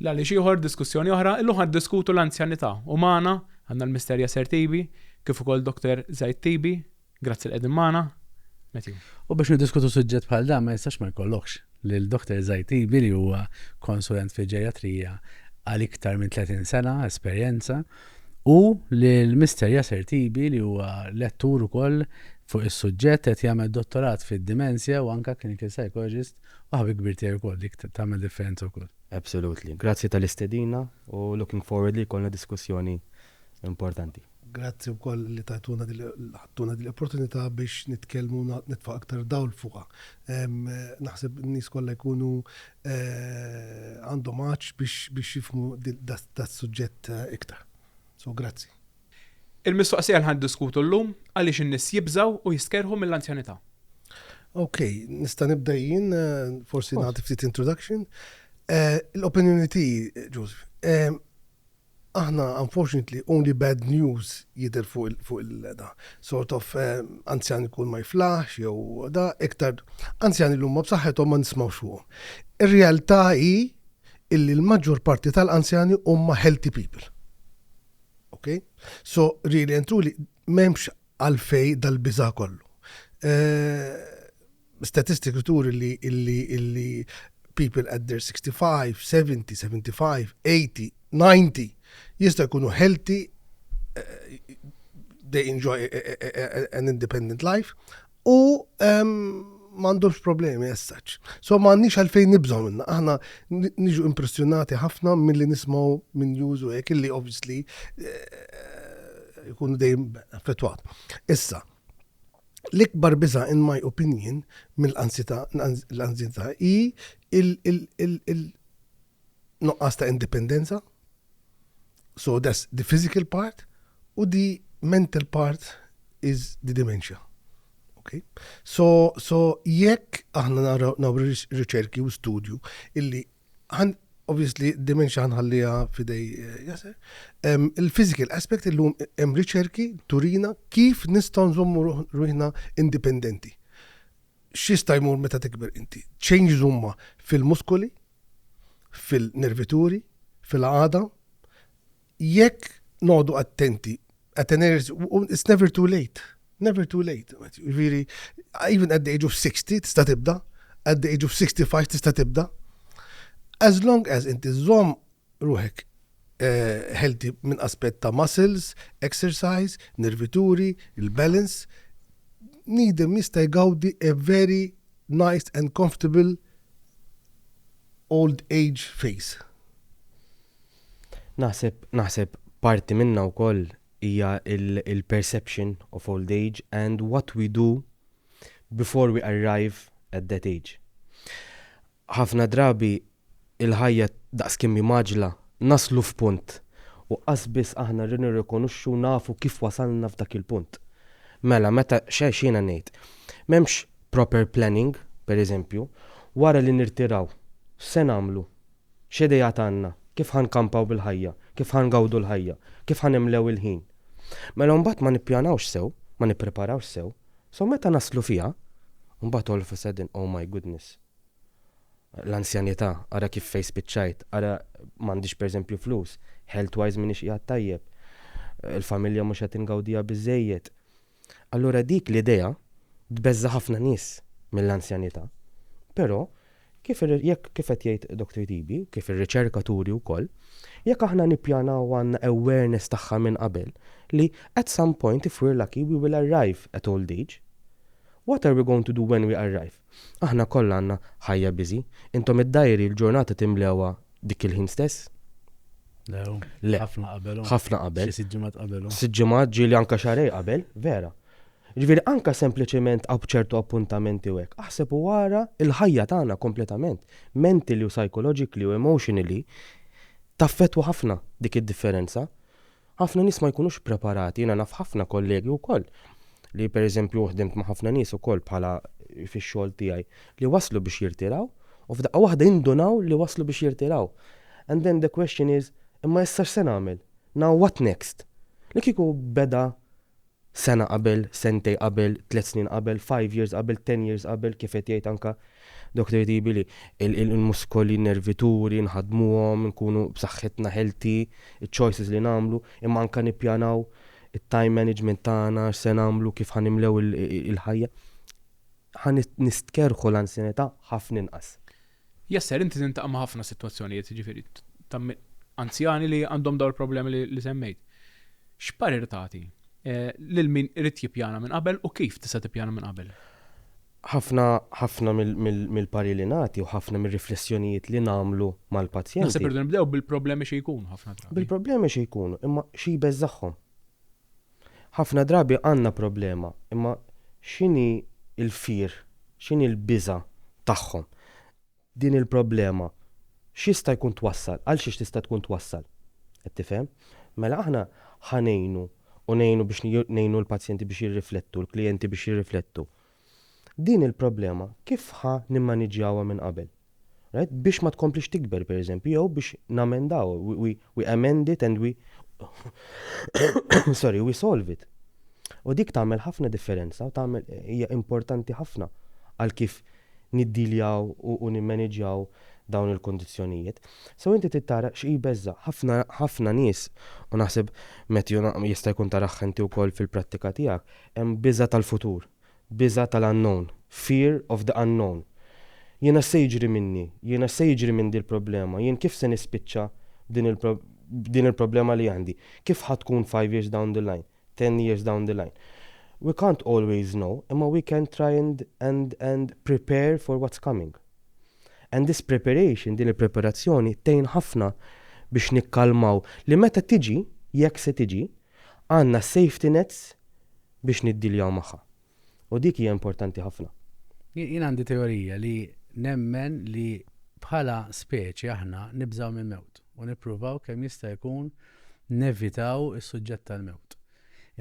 Li xi ieħor diskussjoni oħra illum ħad diskutu l-anzjanità u magħna għandna l-Mister Yasser Tibi kif ukoll Dr. Zaid Tibi, grazzi l-qegħdin magħna. U biex niddiskutu suġġett bħal dan ma jistax ma jkollokx lil Dr. Zaid Tibi li huwa konsulent fi ġeriatrija għal iktar minn 30 sena esperjenza u lil Mister Yasser Tibi li huwa lettur ukoll fuq is-suġġett qed jagħmel dottorat fid-dimensja u anke clinical psychologist u ħabi kbir tiegħu wkoll dik tagħmel differenza wkoll. Absolutely. Grazzi tal-istedina u looking forward li jkollna diskussjoni importanti. Grazzi wkoll li tajtuna l-opportunità biex nitkellmu nitfa' aktar dawl fuqha. Naħseb n-nies kollha jkunu għandhom maċ biex jifhmu das-suġġett iktar. So grazzi. Il-mistoqsija li ħaddiskutu llum għaliex in-nies jibżgħu u jiskerħu mill-anzjanità. Okay, nista' nibda jien forsi nagħti ftit introduction. L-opinjoni tiegħi, Joseph. Aħna unfortunately only bad news jidher fuq il-da. Sort of anzjani kun ma jiflaħx jew da iktar anzjani l-huma b'saħħithom ma nismgħux fuqhom. Ir-realtà hi illi l-maġġor parti tal-anzjani huma healthy people. Okay? So really and truly m'hemmx għalfej dal-biża' kollu. Statistics turi illi people at their 65, 70, 75, 80, 90 jista' jkunu healthy, they enjoy an independent life u m'għandhomx problemi as such. So m'għandniex għalfejn nibżgħu minna. Aħna niġu impressjonati ħafna milli nismgħu minn news u hekk illi obviously jkunu dejjem affettwat. Issa, l-ikbar biża' in my opinion mill-anzjetà hi il-nuqqas ta' indipendenza. So that's the physical part u the mental part is the dementia. Okay? So jekk aħna naraw riċerki u studju illi obviously dementia ħanħallija fidej Yasser. Il-physical aspect illum hemm riċerki turina kif nistgħu nżommu ruħna indipendenti. X'jista' jmur meta tikber inti? Changes huma fil-muskoli, fil-nervituri, fil-għada. Jekk noqdu attenti, it's never too late. Never too late. Really, even at the age of 60 tista' tibda, at the age of 65 tista' tibda. As long as inti żomm ruħek healthy minn aspett ta' muscles, exercise, nervituri, il-balance, nidem jista' jgawdi a very nice and comfortable old age phase. Naħseb parti minna wkoll hija il-perception of old age and what we do before we arrive at that age. Ħafna drabi il-ħajja daqskemm maġla naslu f'punt u qasbis aħna nirrikonoxxu nafu kif wasalna f'dak il-punt. Mela meta xejn ngħid. M'hemmx proper planning, pereżempju, wara li nirtiraw. Se nagħmlu? X'idejat għandna? Kif ħankampaw bil-ħajja? Kif ħangawdu l-ħajja? Kif ħanimlew il-ħin? Mela mbagħad ma nippjanawx sew, ma nippreparawx sew. So meta naslu fiha, mbagħad all of a sudden, oh my goodness. L-anzjanità, ara kif fejn spiċċajt, ara m'għandix pereżempju flus, health-wise m'iniex qiegħed tajjeb. Il-familja mhux qed ingawdiha biżejjed. Allura dik l-idea tbeżza ħafna nies mill-anzjanità. Però kif qed jgħid Dr. Tibi, kif ir-riċerkaturi wkoll, jekk aħna nippjanaw għandna awareness tagħha minn qabel li at some point if we're lucky we will arrive at old age. What are we going to do when we arrive? Aħna kollha għandna ħajja busy, intom id-dajri l-ġurnata timlewha dik il-ħin stess? Le. Ħafna qabel. Ħafna qabel. Sitt ġimgħat qabel. Sitt ġimgħat ġieli anke xahrej qabel, vera. Ġifieri anke sempliċement ċertu appuntamenti u hekk. Aħseb wara il-ħajja tagħna kompletament, mentally u psychologically u emotionally taffettwa ħafna dik id-differenza. Ħafna nies ma jkunux preparati, jiena naf ħafna kollegi wkoll li pereżempju ħdimt ma' ħafna nies ukoll bħala fix-xogħol tiegħi li waslu biex jirtiraw u f'daqqa waħda jindunaw li waslu biex jirtiraw. And then the question is, imma issa x'se nagħmel? Now what next? Li kieku beda sena qabel, sentej qabel, 3 snin qabel, 5 years qabel, 10 years qabel, kif qed jgħid anke Dr. Tibi li il-muskoli, nervituri, nħadmuhom, nkunu b'saħħitna healthy, il-choices li namlu, imma anka nippjanaw il-time management tagħna, se namlu kif ħanimlew il-ħajja. Ħan nistkerħu l-ansjenità ħafna inqas. Jesser, inti tintaqa' ma' ħafna sitwazzjonijiet, ġifieri anzjani li għandhom dawn il-problemi li semmejt. X'parir tagħti lil min irid jippjana minn qabel u kif tista' tippjana minn qabel? ħafna mill-pari li nagħti u ħafna mir-riflessjonijiet li nagħmlu mal-pazjenti. Naħseb irdu nibdew bil-problemi xi jkunu ħafna drabi. Bil-problemi xi jkunu, imma xi jbeżżagħhom. Ħafna drabi għandna problema, imma x'inhi il-fir, x'inhi l-biża' tagħhom. Din il-problema x'jista' jkun twassal, għal xiex tista' tkun twassal. Qed tifhem? Mela aħna ħanejnu u ngħinu biex ngħinu l-pazjenti biex jirriflettu, l-klijenti biex jirriflettu. Din il-problema kif nimmaniġġjawha minn qabel? Right? Biex ma tkomplix tikber pereżempju, jew biex namendaw, we amend it and we we solve it. U dik tagħmel ħafna differenza u tagħmel hija importanti ħafna għal kif niddiljaw u nimmaniġġjaw dawn il-kondizzjonijiet. So inti tittara xi beżza ħafna nies u naħseb meta jista' jkun taraħ inti wkoll fil-prattika tiegħek hemm biża tal-futur. Biża tal-unknown, fear of the unknown. Jiena se jiġri minni, jiena se jiġri minn din il-problema, jien kif se nispiċċa din il-problema li għandi, kif ħatkun 5 years down the line, 10 years down the line. We can't always know, imma we can try and prepare for what's coming. And this preparation, din il-preparazzjoni tgħin ħafna biex nikkalmaw li meta tiġi, jekk se tiġi, għandna safety nets biex niddiljaw magħha. U dik hija importanti ħafna. Jien għandi teorija li nemmen li bħala speċi aħna nibżaw minn mewt u nippruvaw kemm jista' jkun nevitaw is-suġġett tal-mewt.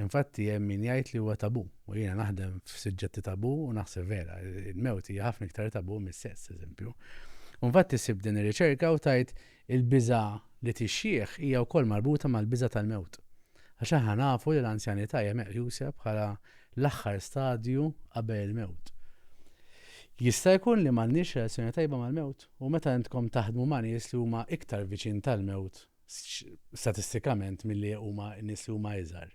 Infatti hemm min jgħid li huwa tabu u jiena naħdem f'suġġetti tabu u naħseb vera, il-mewt hija ħafna iktar tabu mis-sess eżempju. U infatti ssib din ir-riċerka u tajt il-biża li tixxieħ hija wkoll marbuta mal-biża tal-mewt. Għax aħna nafu li l-anzjanità hija meqjusa bħala l-aħħar stadju qabel il-mewt. Jista' jkun li m'għandniex relazzjoni tajba mal-mewt u meta intkom taħdmu ma' nies li huma iktar viċin tal-mewt statistikament milli huma n-nies li huma iżgħar.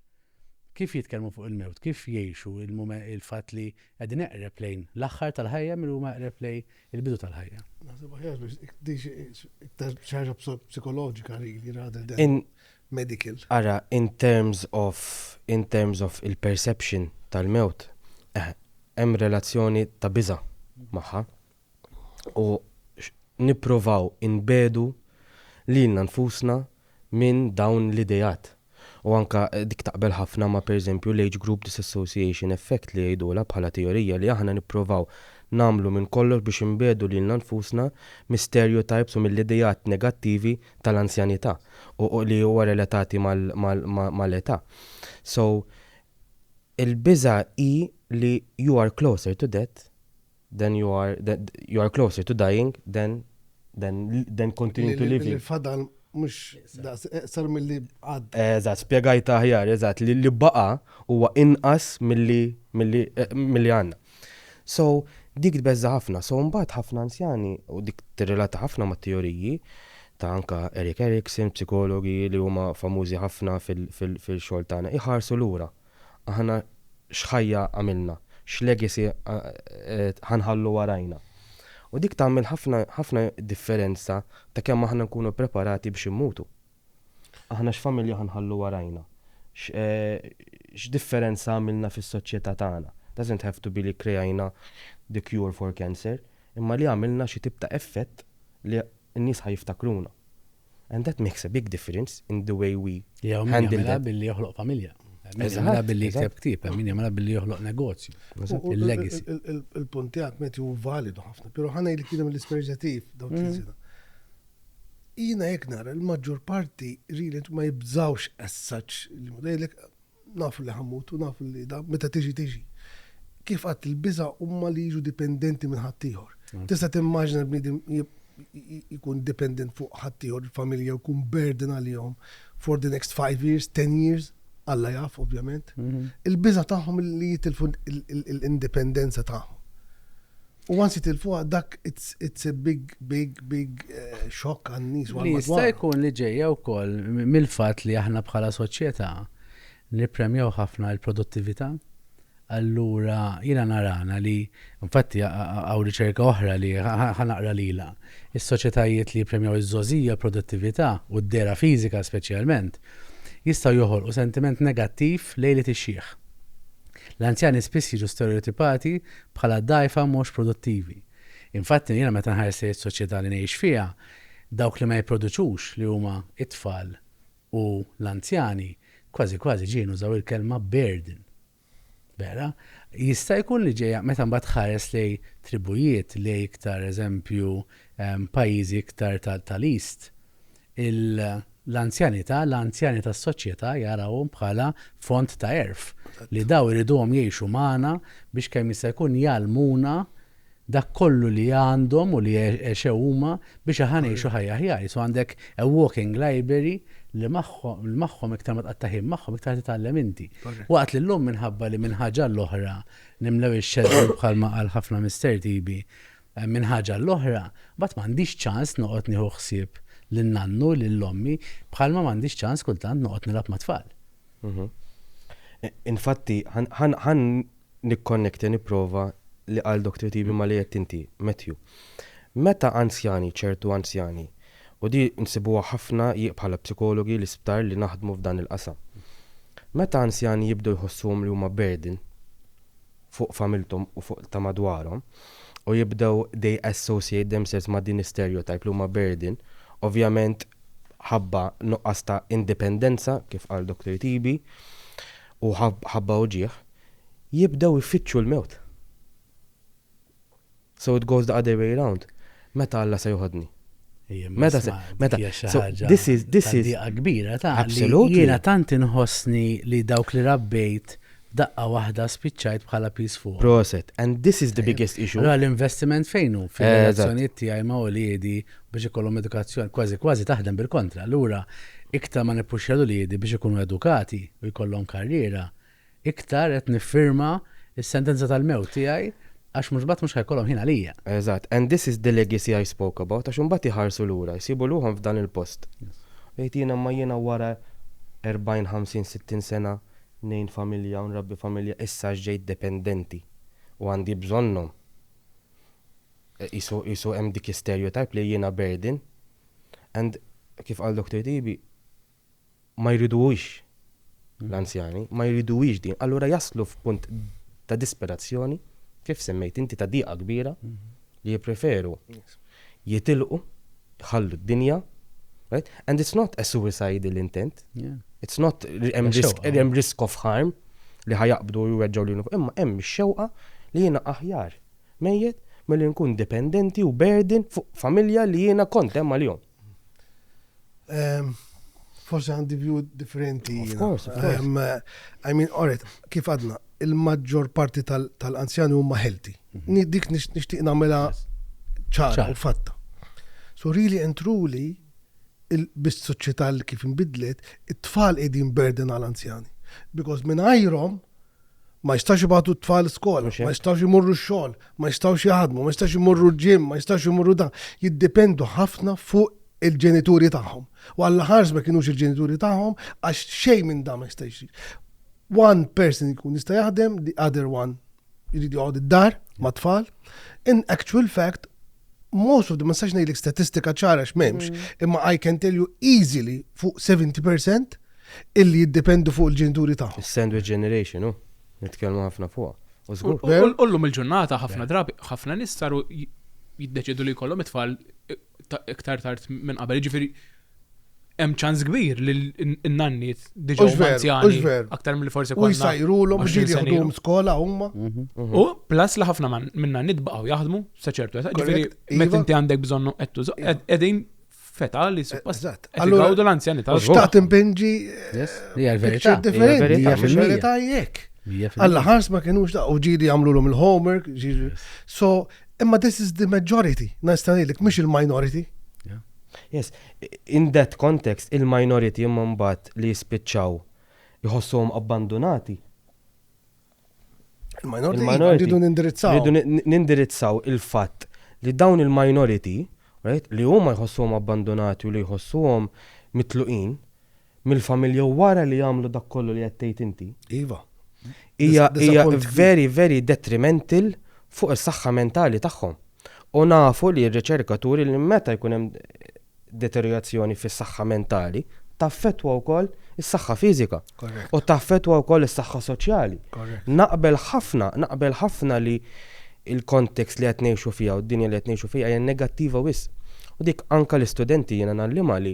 Kif jitkellmu fuq il-mewt, kif jgħixu il-fatt li qegħdin eqreb lejn l-aħħar tal-ħajja milli huma eqreb lejn il-bidu tal-ħajja. Naħseb aħjar biex iktar xi ħaġa psikoloġika really rather than medical. Ara, in terms of il-perception tal-mewt, hemm relazzjoni ta' biża' magħha u nippruvaw inbedu lilna nfusna minn dawn l-idejat. U anka dik taqbel ħafna ma' pereżempju l-Age Group Disassociation Effect li jgħidula bħala teorija li aħna nippruvaw namlu minn kollox biex inbedu lilna nfusna mis-stereotypes u mill-idejat negattivi tal-anzjanità u li huwa relatati mal-età. So il-biża hi li you are closer to death than you are closer to dying than continue to living. Il-fadal mux sar mill-li għad. Eżat, spiegajta ħjar, eżat, li baqa huwa inqas mill-li għanna. So, dik tbeżza ħafna, so mbagħad ħafna anzjani u dik tirrelata ħafna ma' teoriji ta' anka Erik Erikson, psikologi li huma famużi ħafna fil-xogħol tagħna, iħarsu lura. Aħna x'ħajja għamilna, x'legacy ħanħallu warajna. U dik tagħmel ħafna differenza ta' kemm aħna nkunu preparati biex immutu. Aħna x'familja ħanħallu warajna. X'differenza għamilna fis-soċjetà tagħna. Doesn't have to be li krejajna the cure for cancer, imma li għamilna xi tip ta' effett li n-nies ħajftakruna. And that makes a big difference in the way we handle that. Billi joħloq familja. Jagħmilha billi jikteb ktib, min jagħmilha billi joħloq negozju. Il-legacy. Il-punt tiegħek meti hu validu ħafna, però ħana li kienu mill-esperjenza tiegħi dawn il-sena. Jiena jekk nara l-maġġor parti really ma jibżawx as such li modelek nafu li ħammutu, nafu li da meta tiġi. Kif qatt il-biża' huma li jiġu dipendenti minn ħaddieħor. Tista' timmaġina bniedem jkun dependent fuq ħaddieħor, il-familja jkun burden għalihom for the next 5 years, 10 years. Alla jaf, ovvjament. Il-biża' tagħhom li jitilfu l-indipendenza tagħhom. once jitilfuha dak it's a big shock għan-nies Li jista' jkun li ġejja wkoll mill-fatt li aħna bħala soċjetà nippremjaw ħafna l-produttività. Allura jiena narana li infatti għaw riċerka oħra li ħanaqra lila. Is-soċjetajiet li jippremjaw iż-żożija produttività u d-dera fiżika speċjalment jistgħu joħolqu sentiment negattiv lejli tixjieħ. L-anzjani spiss jiġu stereotipati bħala dajfa mhux produttivi. Infatti jiena meta nħares is-soċjetà li ngħix fiha, dawk li ma jipproduċux li huma it-tfal u l-anzjani kważi ġienu żaw il-kelma burden. Vera, jista' jkun li ġejja meta mbagħad ħares lej tribujiet lej iktar eżempju pajjiżi iktar tal-East. L-anzjani tas-soċjetà jarawhom bħala font ta' erf li daw iriduhom jgħixu magħna biex kemm jista' jkun jgħalmuna dak kollu li għandhom u li xew huma biex aħna jgħixu ħajja ħjar. So għandek a walking library li magħhom iktar ma tqattaħim magħhom iktar titgħallem inti. Waqt li llum minħabba li minn ħaġa l-oħra nimlew ix-xeddu bħalma qal ħafna Mr. Tibi minn ħaġa l-oħra, bad m'għandix ċans noqgħod nieħu ħsieb lin-nannu lill-ommi bħalma m'għandix ċans kultant noqgħod nilgħab ma' tfal. Infatti ħan nikkonnekti nipprova li qal Dr. Tibi ma li qed inti, Matthew. Meta anzjani, ċertu anzjani, u di nsibuha ħafna bħala psikologi l-isptar li naħdmu f'dan il-qasam. Meta anzjani jibdu jħossuhom li huma burden fuq familtom u fuq ta' madwarhom u jibdew they associate themselves ma' din stereotype li huma burden, ovvjament ħabba nuqqas ta' indipendenza kif qal Dr. Tibi u ħabba uġieħ jibdew ifittxu l-mewt. So it goes the other way around. Meta Alla se joħodni? Meta so this is kbira ta' absolutely. Jiena tant inħossni li dawk li rabbejt daqqa waħda spiċċajt bħala peaceful. Proset. And this is the biggest issue. Allora l-investiment fejnu fil-relazzjonijiet tiegħi ma' wliedi biex ikollhom edukazzjoni kważi taħdem bil-kontra. Allura iktar ma nippuxxjalu wliedi biex ikunu edukati u jkollhom karriera, iktar qed niffirma is-sentenza tal-mewt tiegħi għax mhux ħajkollhom ħin għalija. Eżatt. And this is the legacy I spoke about. Għax imbagħad iħarsu lura, jsibu luhom f'dan il-post. Jiena ma jiena wara 40, 50, 60 sena nejn familja u nrabbi familja issa ġejt dependenti u għandi bżonnhom. Isu hemm dik stereotype li jiena burden. And kif qal Dr. Tibi ma jriduwix l-anzjani, ma jriduwix din. Allura jaslu f'punt ta' disperazzjoni kif semmejt inti ta' diqa kbira li jippreferu jitilqu, ħallu d-dinja, right? And it's not a suicidal intent. Yeah. It's not hemm risk of harm li ħajaqbdu jweġġaw li imma hemm ix-xewqa li jiena aħjar mejjed milli nkun dependenti u burden fuq familja li jiena kont hemm għalihom. Forse għandi view differenti. Of course. I mean, alright, kif għadna, il-maġġor parti tal-anzjani huma healthy. Dik nixtieq nagħmilha ċara u fatta. So really and truly, bis-soċjetà kif inbidlet, it-tfal qegħdin burden għall-anzjani. Because mingħajrhom ma jistax ibagħtu t-tfal skola, ma jistax imorru x-xogħol, ma jistax jaħdmu, ma jistax imorru l-ġim, ma jistax imorru dan. Jiddependu ħafna fuq il-ġenituri tagħhom. U Alla ħarż ma kienux il-ġenituri tagħhom għax xejn minn dan ma jistax. One person jkun jista' jaħdem, the other one jrid joqgħod id-dar ma' tfal. In actual fact, most of them ma sax ngħidlek statistika ċara x'memx, imma I can tell you easily fuq 70% illi jiddependu fuq il-ġenituri tagħhom. Sandwich generation, nitkellmu ħafna fuqha. Ullum il-ġurnata ħafna drabi, ħafna nies saru jiddeċidu li jkollhom it-tfal iktar tard minn qabel. Jiġifieri hemm ċans kbir li n-nanniet diġà anzjani aktar milli forsi konna. U jsajrulhom ġieli jaħduhom skola huma. U plus li ħafna minn nanniet baqgħu jaħdmu sa ċertu età. Ġifieri meta inti għandek bżonn qegħdin feta li suppost għawdu l-anzjani ta' xtaqt impenġi hija l-verità differenti verità jekk. Alla ħars ma kienux da' u ġieli jagħmluhom il-homework, so imma this is the majority, nista' ngħidlek mhix il-minority. Yes, in that context, il-minority imma mbagħad li jispiċċaw jħossuhom abbandonati. Il-minority Il-minority. rridu nindirizzaw. Rridu nindirizzaw il-fatt li dawn il-minority, right, li huma jħossuhom abbandonati u li jħossuhom mitluqin mill-familja wara li jagħmlu dak kollu li qed tgħid inti. Iva. Hija Disappoint very, very detrimental fuq is-saħħa mentali tagħhom. U nafu li r-riċerkaturi li meta jkun hemm deteriorazzjoni fis-saħħa mentali taffettwa wkoll is-saħħa fiżika Correct. u taffettwa wkoll is-saħħa soċjali. Correct. Naqbel ħafna li il-kontekst li qed ngħixu fiha u d-dinja li qed ngħixu fiha hija negattiva wisq. U dik anke l-istudenti jiena nallima li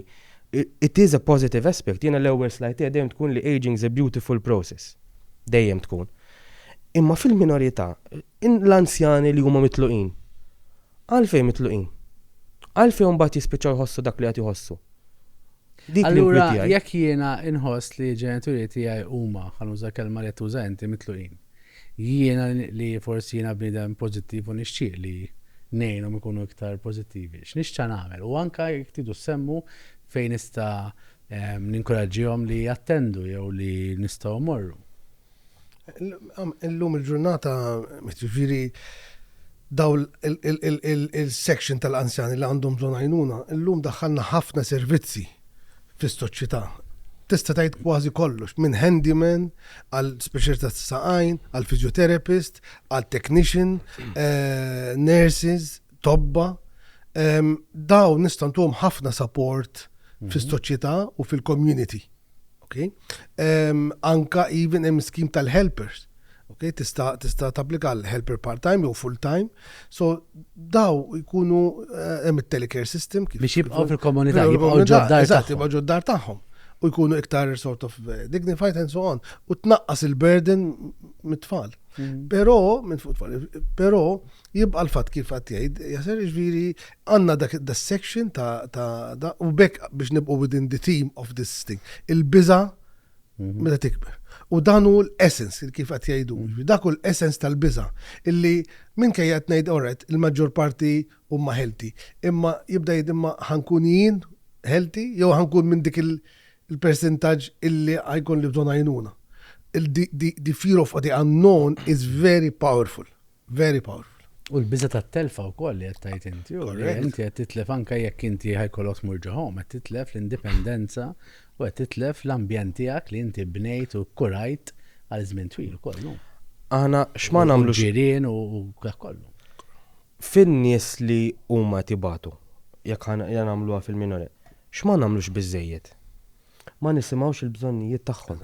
it is a positive aspect. Jiena l-ewwel slide tiegħi dejjem tkun li aging is a beautiful process. Dejjem tkun. Imma fil-minorità, l-anzjani li huma mitluqin. Għalfejn mitluqin? Għalfejn mbagħad jispiċċaw jħossu dak li qed jħossu? Allura, jekk jiena inħoss li ġenituri tiegħi huma ħanuża kelma li tuża inti mitluqin. Jiena li forsi jiena bniedem pożittiv u nixtieq li ngħinhom ikunu iktar pożittivi. X'nixtieq nagħmel? U anke jekk tidu semmu fejn nista' ninkoraġġihom li jattendu jew li nistgħu morru. Illum il-ġurnata, ġifieri daw il-section tal-anzjani li għandhom bżonn għajnuna, illum daħħalna ħafna servizzi fis-soċjetà. Tista' tgħid kważi kollox, minn handyman għal speċjalità saqajn, għal physiotherapist, għal technician, nurses, tobba. Daw nista' ntuhom ħafna support fis-soċjetà u fil-community. Okay? Anka even hemm scheme tal-helpers. Okay? Tista' tapplika l-helper part-time jew full-time. So daw jkunu hemm it-telecare system biex jibqgħu fil-komunità, jibqgħu ġoddar eżatt, jibqgħu ġoddar tagħhom. U jkunu iktar sort of dignified and so on. U tnaqqas il-burden mit-tfal. Però minn fuq tfal, però jibqa' l-fatt kif qatt jgħid, jasar ġifieri għandna dak section ta' u bekk biex nibqgħu within the theme of this thing. Il-biża' meta tikber. U dan hu l-essence kif qed jgħidu. Dak hu l-essence tal-biża' illi minkejja qed ngħid orret il-maġġor parti huma healthy. Imma jibda jgħid imma ħankun jien healthy jew ħankun minn dik il-percentaġġ illi ħajkun li bżonn għajnuna. The fear of the unknown is very powerful. Very powerful. U l-biża tat-telfa wkoll li qed tgħid inti. Inti qed titlef anke jekk inti ħajkollok tmur ġahom, qed titlef l-indipendenza u qed titlef l-ambjent tiegħek li inti bnejt u kurajt għal żmien twil ukoll. Aħna x'ma nagħmlux ġirien u dak kollu. fin-nies li huma tibatu, jekk nagħmluha fil-minore, x'ma nagħmlux biżejjed. Ma nisimgħux il-bżonnijiet tagħhom.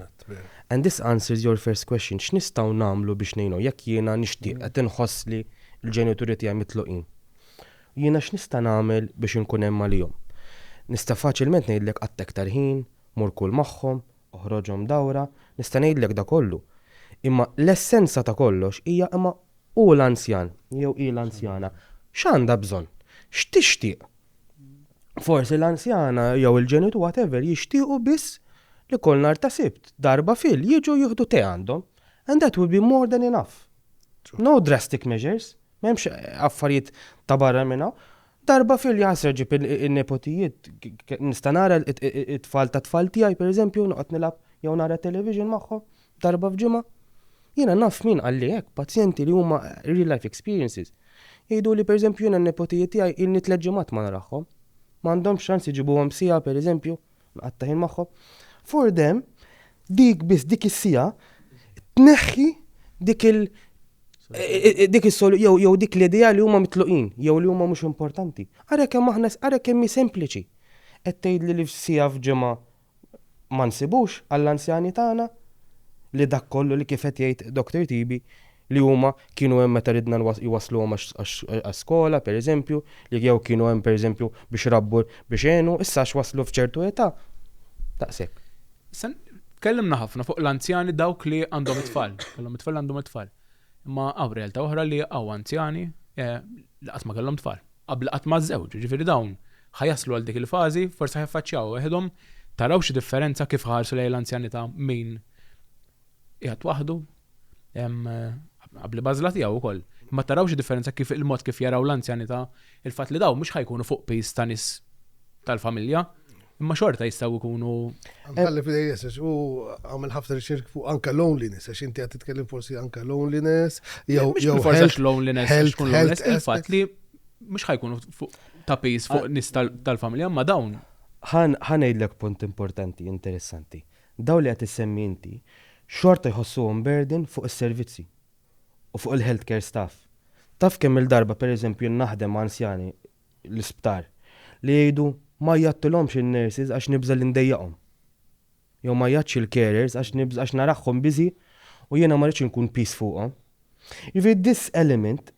And this answers your first question. X'nistgħu nagħmlu biex ngħinu jekk jiena nixtieq qed inħoss li l-ġenituri tiegħi mitluqin. Jiena x'nista' nagħmel biex inkun hemm għalihom. Nista' faċilment ngħidlek qatt aktar ħin, mur kull magħhom, oħroġhom dawra, nista' ngħidlek da kollu. Imma l-essenza ta' kollox hija imma u l-anzjan jew hi l-anzjana x'għandha bżonn? X'tixtieq? Forsi l-anzjana jew il-ġenitu whatever jixtiequ biss li kull nhar ta' sibt darba fil jiġu jieħdu te għandhom and that will be more than enough. No drastic measures, m'hemmx affarijiet ta' barra minna. Darba fil jaħsreġib il-nepotijiet, nista' nara it-tfal ta' tfal tiegħi pereżempju noqgħod nilab jew nara television magħhom darba f'ġimgħa. Jiena naf min qalli hekk pazjenti li huma real life experiences. Jgħidu li pereżempju jiena n-nepotijiet tiegħi ilni 3 ġimgħat ma narahom. M'għandhomx ċans jiġibuhom sija pereżempju, nqattaħin magħhom. For them, dik biss dik is-sija tneħħi dik jew dik l-idea li huma mitluqin, jew li huma mhux importanti. Ara kemm aħna ara kemm hi sempliċi. Qed tgħidli li f'sija f'ġimgħa ma nsibux għall-anzjani tagħna li dak kollu li kif qed jgħid Dr. Tibi li huma kienu hemm meta ridna jwasluhom għas-skola pereżempju, li jew kienu hemm pereżempju biex rabbu biex għenu, issa x'waslu f'ċertu età. Daqshekk. Issa tkellimna ħafna fuq l-anzjani dawk li għandhom it-tfal, kellhom it-tfal għandhom it-tfal. Imma hawn realtà oħra li hawn anzjani li qatt ma kellhom tfal, qabel qatt ma żewġ, ġifieri dawn ħajaslu għal dik il-fażi, forsi ħaffaċċjaw waħedhom taraw xi differenza kif ħarsu lejn l-anzjanità min qiegħed waħdu qabli bażla tiegħu wkoll. Ma taraw xi differenza kif il-mod kif jaraw l-anzjanità, il-fatt li dawn mhux ħajkunu fuq pejs ta' nies tal-familja, Imma xorta jistgħu jkunu Għalli fil-ASS u għamil ħafna riċerk fuq anka loneliness, għax inti għat titkellem forsi anka loneliness, jew forsax loneliness, health- tkun health loneliness, il-fatt aspect. li mhux ħajkunu fuq ta' pis fuq nis tal-familja, ma dawn ħanejdlek punt importanti, interessanti. Daw li għat issemmi inti, xorta jħossuhom burden fuq is-servizzi u fuq il-healthcare staff. Taf kemm il-darba per eżempju naħdem anzjani l-isptar li jgħidu ma jattilhomx in-nurses għax nibża l-indejjaqhom. Jew ma jgħatx il-carers għax naraħħom biżi u jiena ma rridx inkun peace fuqhom. Jiġifieri this element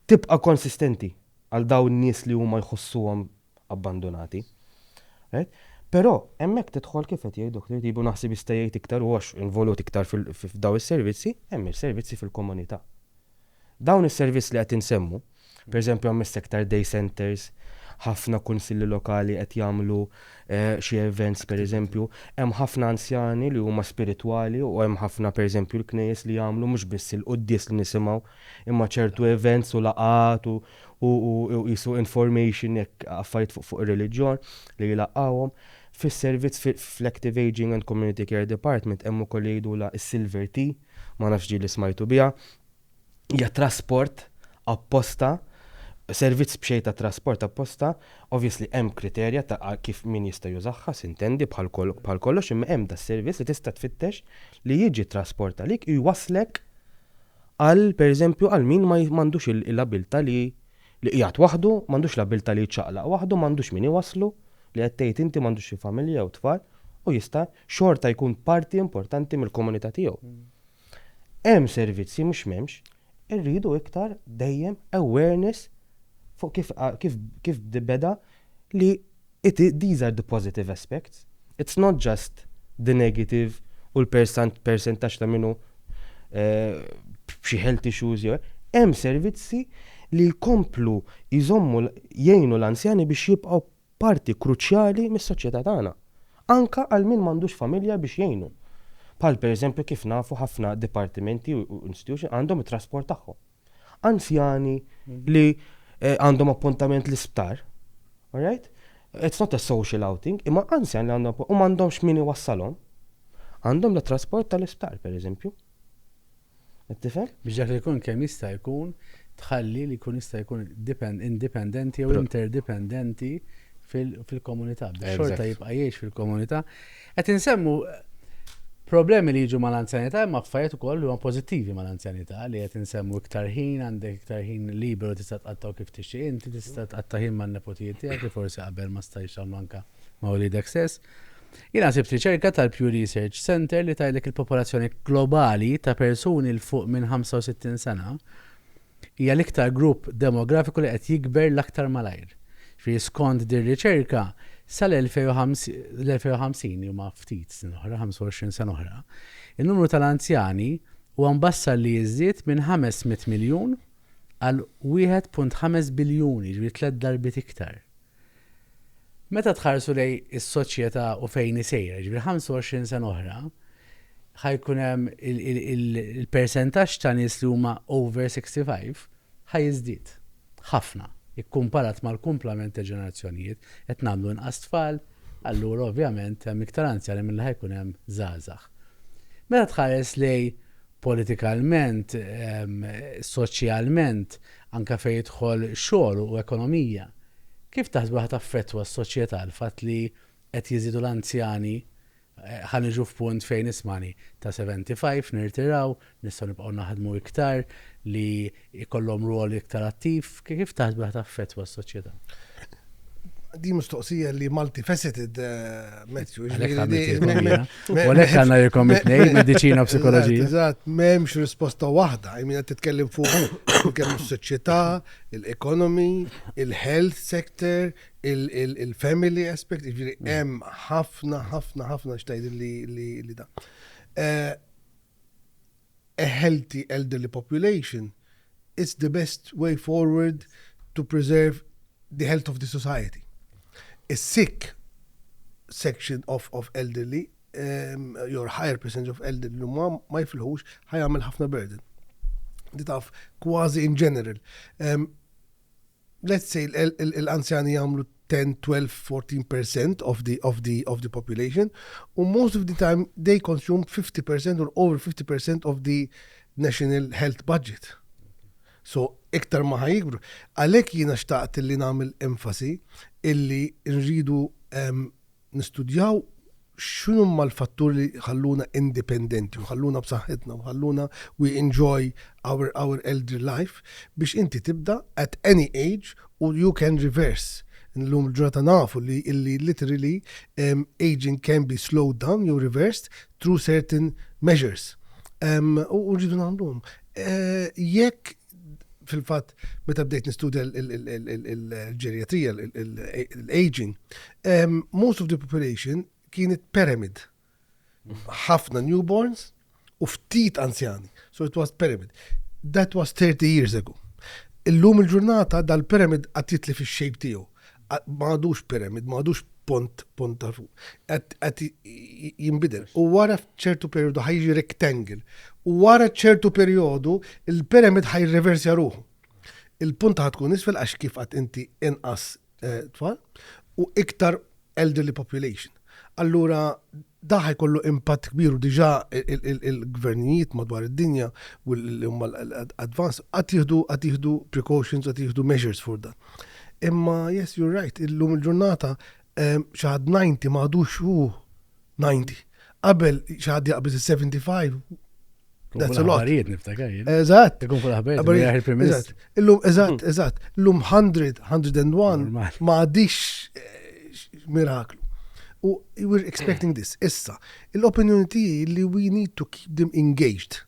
tibqa' konsistenti għal dawn nies li huma jħossuhom abbandonati. Right? Però hemmhekk tidħol kif qed jgħidu doktor tibu naħseb jista' jgħid iktar u għax involut iktar f'daw is-servizzi, hemm il-servizzi fil-komunità. Dawn is-servizz li qed insemmu, pereżempju hemm is-sector day centers, ħafna kunsilli lokali qed jagħmlu xi events pereżempju, hemm ħafna anzjani li huma spiritwali u hemm ħafna pereżempju l-knejjes li jagħmlu mhux biss il-quddies li nisimgħu imma ċertu events u laqat u jisu information jekk affarijiet fuq ir-reliġjon li jlaqgħuhom. Fis-servizz fl-Active Aging and Community Care Department hemm ukoll jgħidula s-Silver Tea, ma nafx ġieli smajtu biha, hija trasport apposta, servizz b'xejn ta' trasport apposta, obviously hemm kriterja ta' kif min jista' jużaħħa, sintendi bħal kollox, imma hemm da' servizz li tista' tfittex li jiġi trasport għalik u jwaslek għal pereżempju għal min ma m'għandux il-abilta li qiegħed waħdu, m'għandux l-abilta li jċaqlaq waħdu, m'għandux min iwaslu li qed tgħid inti m'għandux xi familja u tfal u jista' xorta jkun parti importanti mill-komunità tiegħu. Hemm servizzi mhux m'hemmx, irridu iktar dejjem awareness fuq kif beda li these are the positive aspects. It's not just the negative u l-percentax ta' minnu b'xi health issues jew hemm servizzi li jkomplu jżommu jgħinu l-anzjani biex jibqgħu parti kruċjali mis-soċjetà tagħna. Anka għal min m'għandux familja biex jgħinu. Bħal pereżempju kif nafu ħafna dipartimenti u institution għandhom it-trasport tagħhom. Anzjani li għandhom appuntament l-isptar, all right? It's not a social outing, imma anzjan li għandhom u m'għandhomx min iwassalhom. Għandhom l-trasport tal-isptar, pereżempju. Qed tifhem? Biex dak li jkun kemm jista' jkun tħalli li jkun jista' jkun indipendenti jew interdipendenti fil-komunità. Biex xorta jibqa' jgħix fil-komunità. Qed insemmu problemi li jiġu mal-anzjanità imma affarijiet ukoll li huma pożittivi mal-anzjanità li qed insemmu iktar ħin, għandek iktar ħin liberu tista' tqattaw kif tixtieq inti, tista' tqatta' ħin man-nepotijiet tiegħek li forsi qabel ma stajx tagħmlu anke ma' wliedek stess. Jiena sibt riċerka tal-Pew Research Center li tgħidlek il-popolazzjoni globali ta' persuni l fuq minn 65 sena hija l-iktar grupp demografiku li qed jikber l-aktar malajr. Fi skont dir riċerka sal-2050 huma ftit snin oħra, 25 sena oħra, in-numru tal-anzjani huwa mbassar li jiżdied minn 500 miljun għal 1.5 biljuni, ġifieri 3 darbit iktar. Meta tħarsu lej is-soċjetà u fejn isejra, ġifieri 25 sena oħra, ħajkun hemm il-persentaġġ ta' nies li huma over 65 ħajjiżdied ħafna. Ikkumparat mal-kumplament ta' ġenerazzjonijiet qed nagħmlu inqas tfal, allura ovvjament hemm iktar anzjani milli ħajkun hemm żgħażagħ. Meta tħares lej politikalment, soċjalment, anke fejn jidħol xogħol u ekonomija, kif taħsbu ħadd taffettwa s-soċjetà l-fatt li qed jiżidu l-anzjani ħaniġu f'punt fejn ismani ta' 75 nirtiraw, nistgħu nibqgħu naħdmu iktar li jkollhom rwol iktar attiv, kif taħsbu ħadd taffettwa s-soċjetà? Di mistoqsija li multifaceted, Matthew. Għalek għanna jikom it-nej, medicina u psikoloġija. Eżatt, memx risposta wahda. Għajmin għat titkellem fuq kemm s-soċjetà, il-economy, il-health sector, il-family aspect, hemm ħafna xtajd li da. A healthy elderly population is the best way forward to preserve the health of the society. A sick section of elderly, your higher percentage of elderly ma jifilħux ħajamil ħafna burden. Di taf kważi in general. let's say l-anzjani jagħmlu 10, 12, 14% of the population, and most of the time they consume 50% or over 50% of the national health budget. So, iktar ma ħajikbru. Għalek jiena xtaqt illi nagħmel enfasi illi nridu nistudjaw x'inhu l-fatturi li ħalluna indipendenti u ħalluna b'saħħitna u ħalluna we enjoy our elder life biex inti tibda at any age u you can reverse. Nlum l-ġurnata nafu li literally aging can be slowed down, you reversed through certain measures. U rridu nagħmluhom. Jekk fil-fatt meta bdejt nistudja l-ġeriatrija, l-aging, most of the population kienet pyramid. Ħafna newborns u ftit anzjani. So it was pyramid. That was 30 years ago. Illum il-ġurnata dal-pyramid għattitli fi shape tiegħu. M'għadux pyramid, m'għadux pont ta' fuq. Għat jimbidel. U wara ċertu periodu ħajġi rectangle. U wara ċertu periodu il-pyramid ħajreversja ruħu. Il-punt ħatkun isfel għax kif għat inti inqas tfal u iktar elderly population. Allura daħ jkollu impatt kbiru diġà il-gvernijiet madwar id-dinja u l-advance għat jieħdu precautions, għat jieħdu measures for that. Imma yes, you're right, illum il-ġurnata xaħad 90 maħdux 90. Qabel xaħad jaqbis 75. That's a lot. Eżatt. Illum eżatt. Illum 100, 101 ma għadix miraklu. U we're expecting this. Issa, l-opportunity li we need to keep them engaged.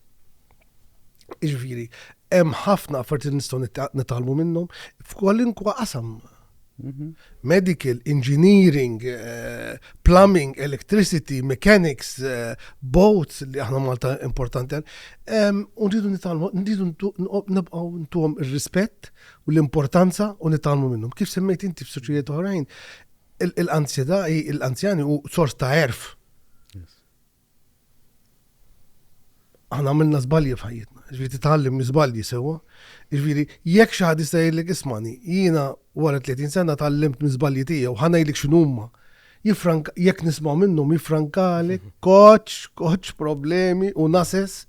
Iġviri, hemm ħafna affarijiet nistgħu nitalmu minnhom f'kwalinkwa qasam. Medical, engineering, plumbing, electricity, mechanics, boats li aħna Malta importanti. U nridu nitalmu, nridu nibqgħu ntuhom ir-rispett u l-importanza u nitalmu minnhom. Kif semmejt inti f'soċjetajiet oħrajn, l-anzjani u sors ta' erf. Aħna għamilna żbalji f'ħajjitna. Ġifieri titgħallem żbalji sewwa. Ġifieri jekk xi ħadd jista' jgħidlek ismani, jiena wara 30 sena tgħallimt miżbalji tiegħu ħanajdlek x'inhuma. Jekk nisma' minnhom jifrankalek koċ problemi u nases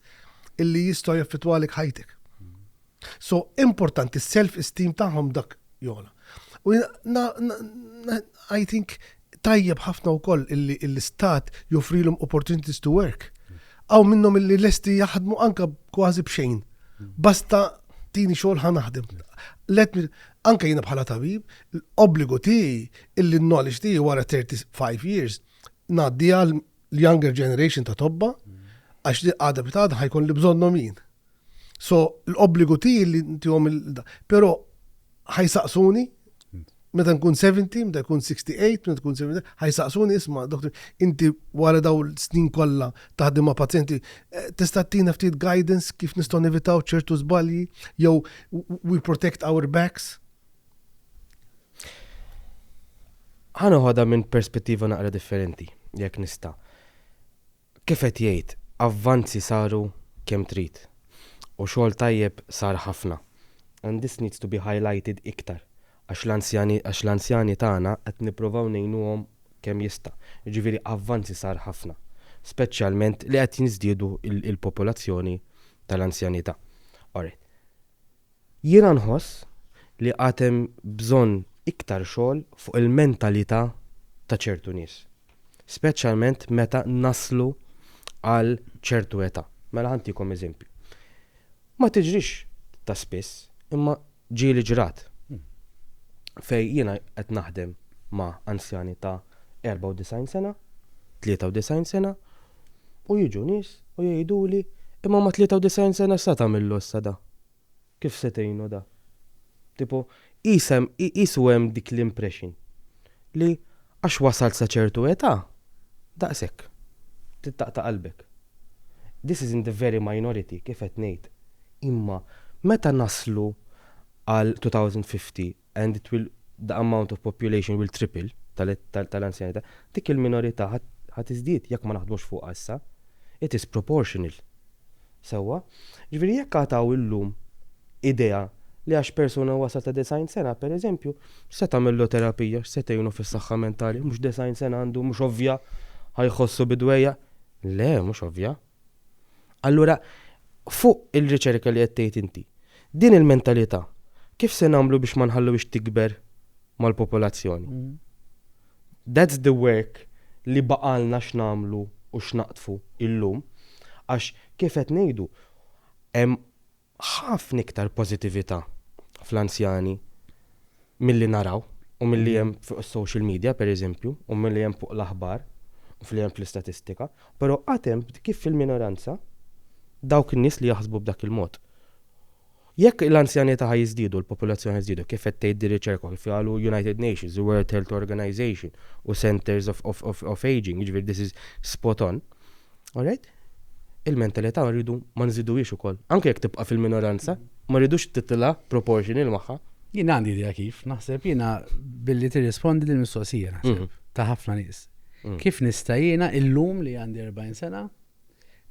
illi jistgħu jaffettwalek ħajtek. So importanti s-self-esteem tagħhom dak jola. U I think tajjeb ħafna wkoll illi l-istat joffrilhom opportunities to work. Aw minnhom illi lesti jaħdmu anka kważi b'xejn. Basta tini xogħol ħanaħdem. Anka jiena bħala tabib, l-obbligu tiegħi illi n-knowledge tiegħi wara 35 years ngħaddi għal younger generation ta' tobba għax li għada bitada ħajkun li bżonnhom jien. So l-obbligu tiegħi li ntihom però ħajsaqsuni meta nkun 70, meta nkun 68, meta nkun 70, ħajsaqsuni isma' doktor, inti wara daw l-snin kollha taħdem ma' pazjenti, tista' tina ftit guidance kif nistgħu nevitaw ċertu żbalji jew we protect our backs? Ħanoħodha minn perspettiva naqra differenti, jekk nista'. Kif qed jgħid, avvanzi saru kemm trid u xogħol tajjeb sar ħafna. And this needs to be highlighted iktar. Għax l-anzjani tagħna qed nippruvaw ngħinuhom kemm jista'. Jiġifieri avvanzi sar ħafna, speċjalment li qed jinżdiedu il-popolazzjoni tal-anzjanità. Alright. Jiena nħoss li għad hemm bżonn iktar xogħol fuq il-mentalità ta' ċertu nies. Speċjalment meta naslu għal ċertu età. Mela ħantikom eżempju. Ma tiġrix ta' spiss, imma ġieli ġrat. Fej jiena qed naħdem ma' anzjani ta' 94 sena, 93 sena, u jiġu nies u jgħiduli imma ma' 93 sena sa tagħmillu issa da. Kif se tgħinu da? Tipo, isu hemm dik l-impression li għax wasalt sa ċertu età, daqshekk, tittaqta' qalbek. This is in the very minority, kif qed ngħid. Imma meta naslu għal 2050 and the amount of population will triple tal-anzjanità, dik il-minorità ħadd iżdied jekk ma naħdmux fuq issa. It is proportional. Sewwa, ġifieri jekk għataw illum idea li għax persuna wasal ta' 90 sena, per eżempju, se tagħmillu terapija, se tgħinu fis-saħħa mentali, mhux 90 sena għandu mhux ovvja ħajħossu bidwejja. Le, mhux ovvja. Allura, fuq il-riċerka li qed tgħid inti, din il-mentalità, kif se nagħmlu biex ma nħallu biex tikber mal-popolazzjoni? That's the work li baqalna x'namlu u x'naqtfu illum, għax kif qed ngħidu hemm ħafna iktar pożittività fl-anzjani milli naraw u milli hemm fuq is-social media pereżempju u milli hemm fuq l-aħbar u fli hemm fl-istatistika, però għatem kif fil-minoranza dawk in-nies li jaħsbu b'dak il-mod. Jekk l-anzjanità jiżdiedu, l-popolazzjoni jiżdiedu, kif qed tgħid di-riċerka kif qalu United Nations, the World Health Organization u Centers of Aging, jiġifieri this is spot on. All right? Il-mentalità rridu ma nżiduwiex ukoll. Anke jekk tibqa' fil-minoranza, ma rridux titla proportional magħha. Jien għandi idea kif, naħseb jiena billi tirrispondi lil mistoqsija naħseb ta' ħafna nies. Kif nista' jiena illum li għandi 40 sena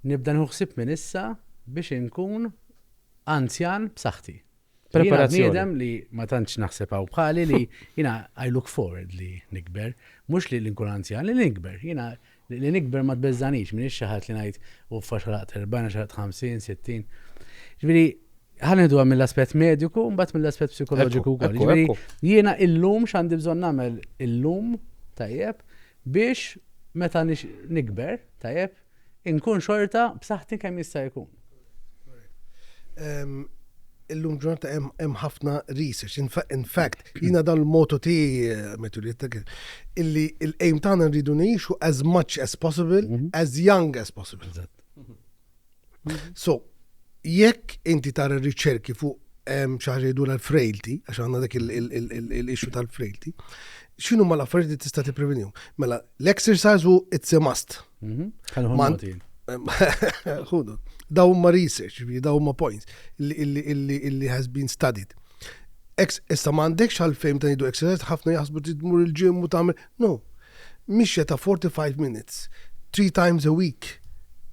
nibda nħuħsib minn issa biex inkun anzjan b'saħħti. Preparazzjoni. Jiena bniedem li ma tantx naħseb hawn bħali li jiena I look forward li nikber, mhux li nkun anzjan li nikber. Jiena li nikber ma tbeżżanix minn xi ħadd li ngħid u faxalaqt 40, xalaqt 50, 60. Ġifieri ħanedu mill-aspett mediku u mbagħad mill-aspett psikoloġiku wkoll. Ġifieri jiena illum x'għandi bżonn nagħmel illum tajjeb biex meta nikber tajjeb inkun xorta b'saħħti kemm jista' jkun. Illum ġurnata hemm ħafna research. In fact, jiena dan il-moto tiegħi metu li illi l-aim tagħna nridu ngħixu as much as possible, as young as possible. So, jekk inti tara riċerki fuq xi ħaġa jdur l-frailty, għax għandna dak il-issue tal-frailty, x'inhu ma l-affarijiet li tista' tipprevenihom? Mela, l-exercise it's a must. Ħudu. Daw ma research, daw ma points illi has been studied. Issa ma għandekx għal-fejm ta' nidu exercise, ħafna jaħsbu tidmur il-ġim u tagħmel. No, mixja ta' 45 minutes, 3 times a week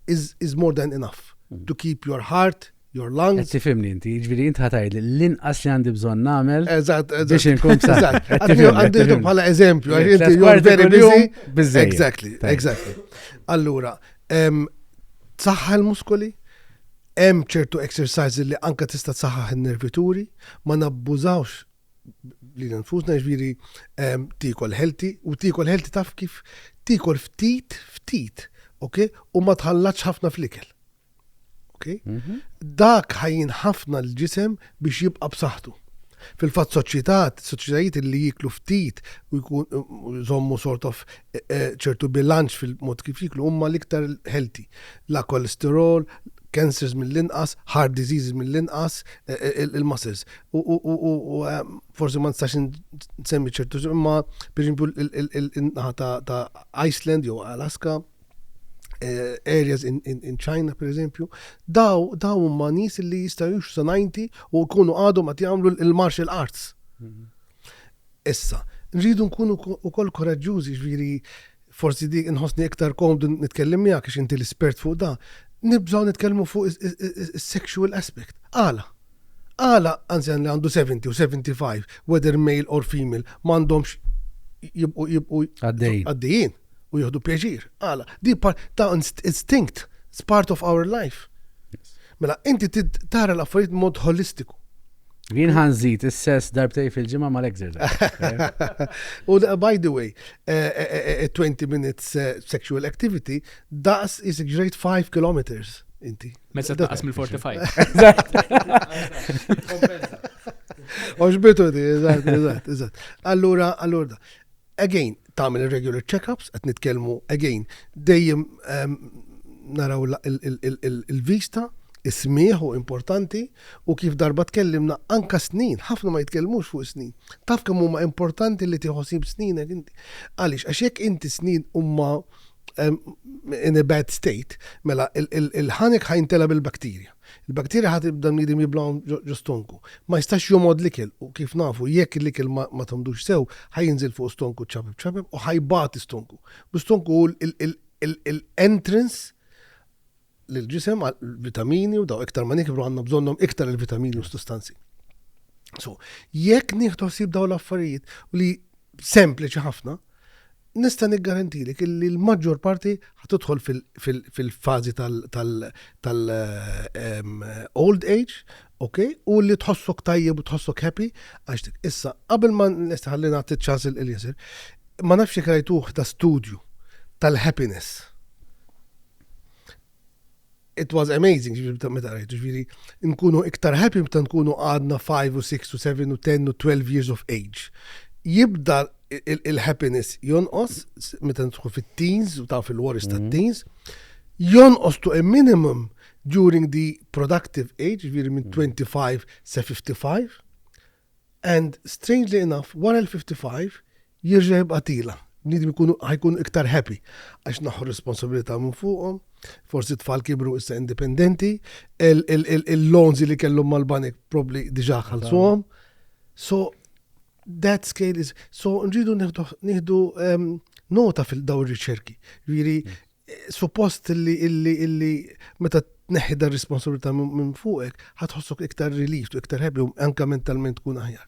is more than enough to keep your heart, your lungs. Tifhimni inti, ġifieri inti ħatajd l-inqas li għandi bżonn nagħmel biex inkun b'saħħt. Għandi bħala eżempju, għax inti you're very busy. Exactly. Allura, saħħa l-muskoli, hemm ċertu exercises li anka tista' tsaħħaħ in-nervituri, ma nabbużawx li nfusna ġifieri tikol healthy u tikol healthy taf kif tikol ftit, okay? U ma tħallatx ħafna fl-ikel. Okay? Dak ħajjin ħafna l-ġisem biex jibqa' b'saħħtu. Fil-fatt soċjetajiet li jiklu ftit u jkun żommu sort of ċertu bilanċ fil-mod kif jiklu huma l-iktar healthy. La kolesterol, cancers mill-inqas, heart diseases mill-inqas, il-muscles. U forsi ma nistax nsemmi ċertu, imma per esempio il-naħa ta' Iceland jew Alaska, areas in China per esempio, daw huma nies li jistgħu jgħixu sa 90 u jkunu għadhom qed jagħmlu il-martial arts. Issa, nridu nkunu wkoll koraġġużi, ġifieri forsi dik inħossni iktar komdu nitkellem miegħek għax inti l-espert fuq da. Nibżgħu nitkellmu fuq is-sexual aspect. Għala anzjan li għandu 70 u 75, whether male or female, m'għandhomx jibqu għaddejjin u jieħdu pjaċir. Għala, di ta' instinct, it's part of our life. Mela, inti tara l-affarijiet mod holistiku. Jien ħanżid is-sess darbtej fil-ġimgħa mal-exercise. U by the way, a 20 minutes sexual activity, das is a great 5 kilometers. Inti. Mezza taqas mill-45. Oġbitu di, eżatt. Allura, again, tagħmel regular check-ups, qed nitkellmu again, dejjem naraw il-vista, ismieħ u importanti u kif darba tkellimna anka snin, ħafna ma jitkellmux fuq snin. Taf kemm huma importanti li tieħosib sninek inti. Għaliex għax jekk inti snin huma in a bad state, mela il-ħanek ħajntela bil-bakterja. Il-bakterja ħatibda bniedem jiblawhom ġostonku. Ma jistax jomod l-ikel u kif nafu jekk l-ikel ma tagħmlux sew ħajinżil fuq stonku ċabib u ħajbat stonku. Stonku l-entrance l-ġisem għal-vitamini u daw iktar ma nikbru għanna bżonnom iktar il-vitamini u sostanzi. So, jekk nieħdu ħsieb dawn l-affarijiet u li sempliċi ħafna, nista' niggarantilek li l-maġġor parti ħatidħol fil-fażi tal-old age, okay? U li tħossok tajjeb u tħossok happy, għax issa qabel ma nistħalli nagħti ċans il-Jasir, ma nafx jekk rajtuh ta' studju tal-happiness. It was amazing, meta rajtu, ġviri, nkunu iktar happy meta nkunu għadna 5 u 6 u 7 u 10 u 12 years of age. Jibda il-happiness jonqos, meta ntħu fit-teens u ta' fil-waris ta' teens, jonqos to a minimum during the productive age, ġviri minn 25 sa 55, and strangely enough, wara l-55, jirġa jibqa' tila. Nidhom ħajkunu iktar happy, għax naħu responsabilità minn fuqhom, forsi tfal kibru issa indipendenti, il-loans li kellhom mal-banek probably diġà ħalsuhom. So that scale is, so nridu nieħdu nota fil-daw ir-riċerki. Ġifieri suppost li meta tneħħi responsabilità minn fuqek ħatħossok iktar relief u iktar happy u anke mentalment tkun aħjar.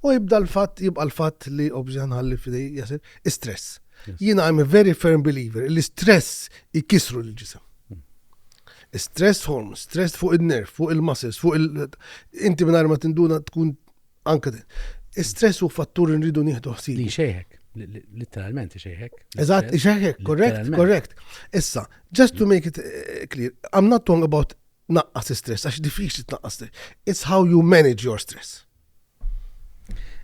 U jibqa' l-fatt li obżjan ħalli fidej jasir stress. Jiena I'm a very firm believer li stress ikisru l-ġisem. Stress hormones, stress fuq il-nerv, fuq il-muscles, inti minn ma tinduna tkun anke din. Stress u fattur nridu nieħdu ħsieb. Li xejħek, literalment xejħek. Eżatt, xejħek, correct. Issa, just to make it clear, I'm not talking about naqqas stress, għax diffiċli tnaqqas stress. It's how you manage your stress.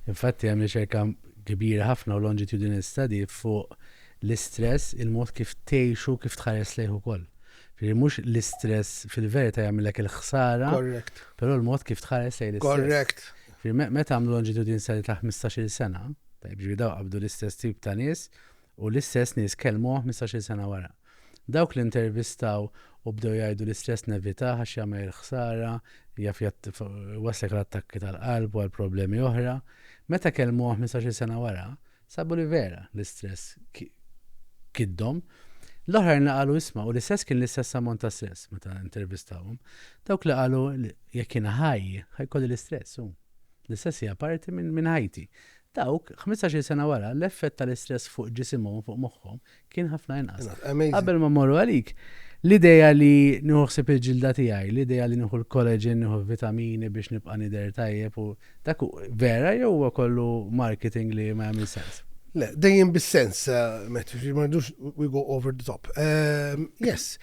Infatti hemm riċerka kbira ħafna u longitudinal study fuq l-istress, il-mod kif tgħixu kif tħares lejh ukoll. Mhux l-istress fil-verità jagħmilek il-ħsara, però l-mod kif tħares lejh l-istress. Correct. Meta għamlu longitudinal study ta' 15-il sena, daw qabdu l-istess tip ta' nies u l-istess nies kellmuh 15-il sena wara. Dawk li intervistaw u bdew jgħidu l-istress nevita għax jagħmel il-ħsara, jaf waslek l-attakki tal-qalb u għal problemi oħra. Meta kellmuh 15 sena wara, sabu li vera l-istress kiddhom. L-oħrajn li qalu isma' u l-istess kien l-istess ammont ta' stress meta intervistawhom. Dawk li qalu jekk kien ħajkolli l-istress hu. L-istess hija parti minn ħajti. Dawk 15 sena wara l-effett tal-istress fuq ġisimhom fuq moħħhom kien ħafna inqas. Qabel ma mmorru għalik, l-ideja li nieħu ħsieb il-ġilda tiegħi, l-ideja li nieħu l-collagen, nieħu vitamini biex nibqa' nidher tajjeb u dak vera jew huwa kollu marketing li ma jagħmel sens. Le, dejjem bis-sens, we go over the top. Yes,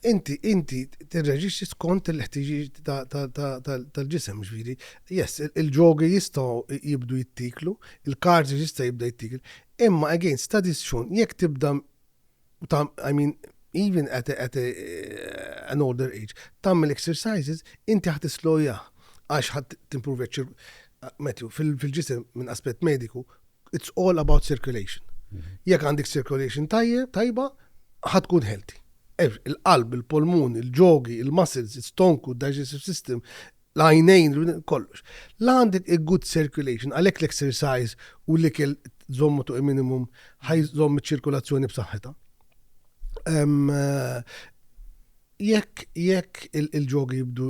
inti tirreġixxi skont il-ħtiġijiet tal-ġisem, ġifieri. Yes, il-ġogi jistgħu jibdu jittiklu, il-kardio jista' jibda jittiklu, imma again studies shown jekk tibda even at an older age, tammel exercises, inti ħat isloja għax ħat timprove fil-ġisem minn aspett mediku, it's all about circulation. Jekk għandek circulation tajba, ħat tkun healthy. Il-qalb, il-polmun, il-ġogi, il-muscles, il-stonku, digestive system, l-għajnejn, kollox. La għandek a good circulation, għalek l-exercise u l-ikel zommu to a minimum, ħaj zommu ċirkolazzjoni b'saħħita. Jekk il-ġogi jibdu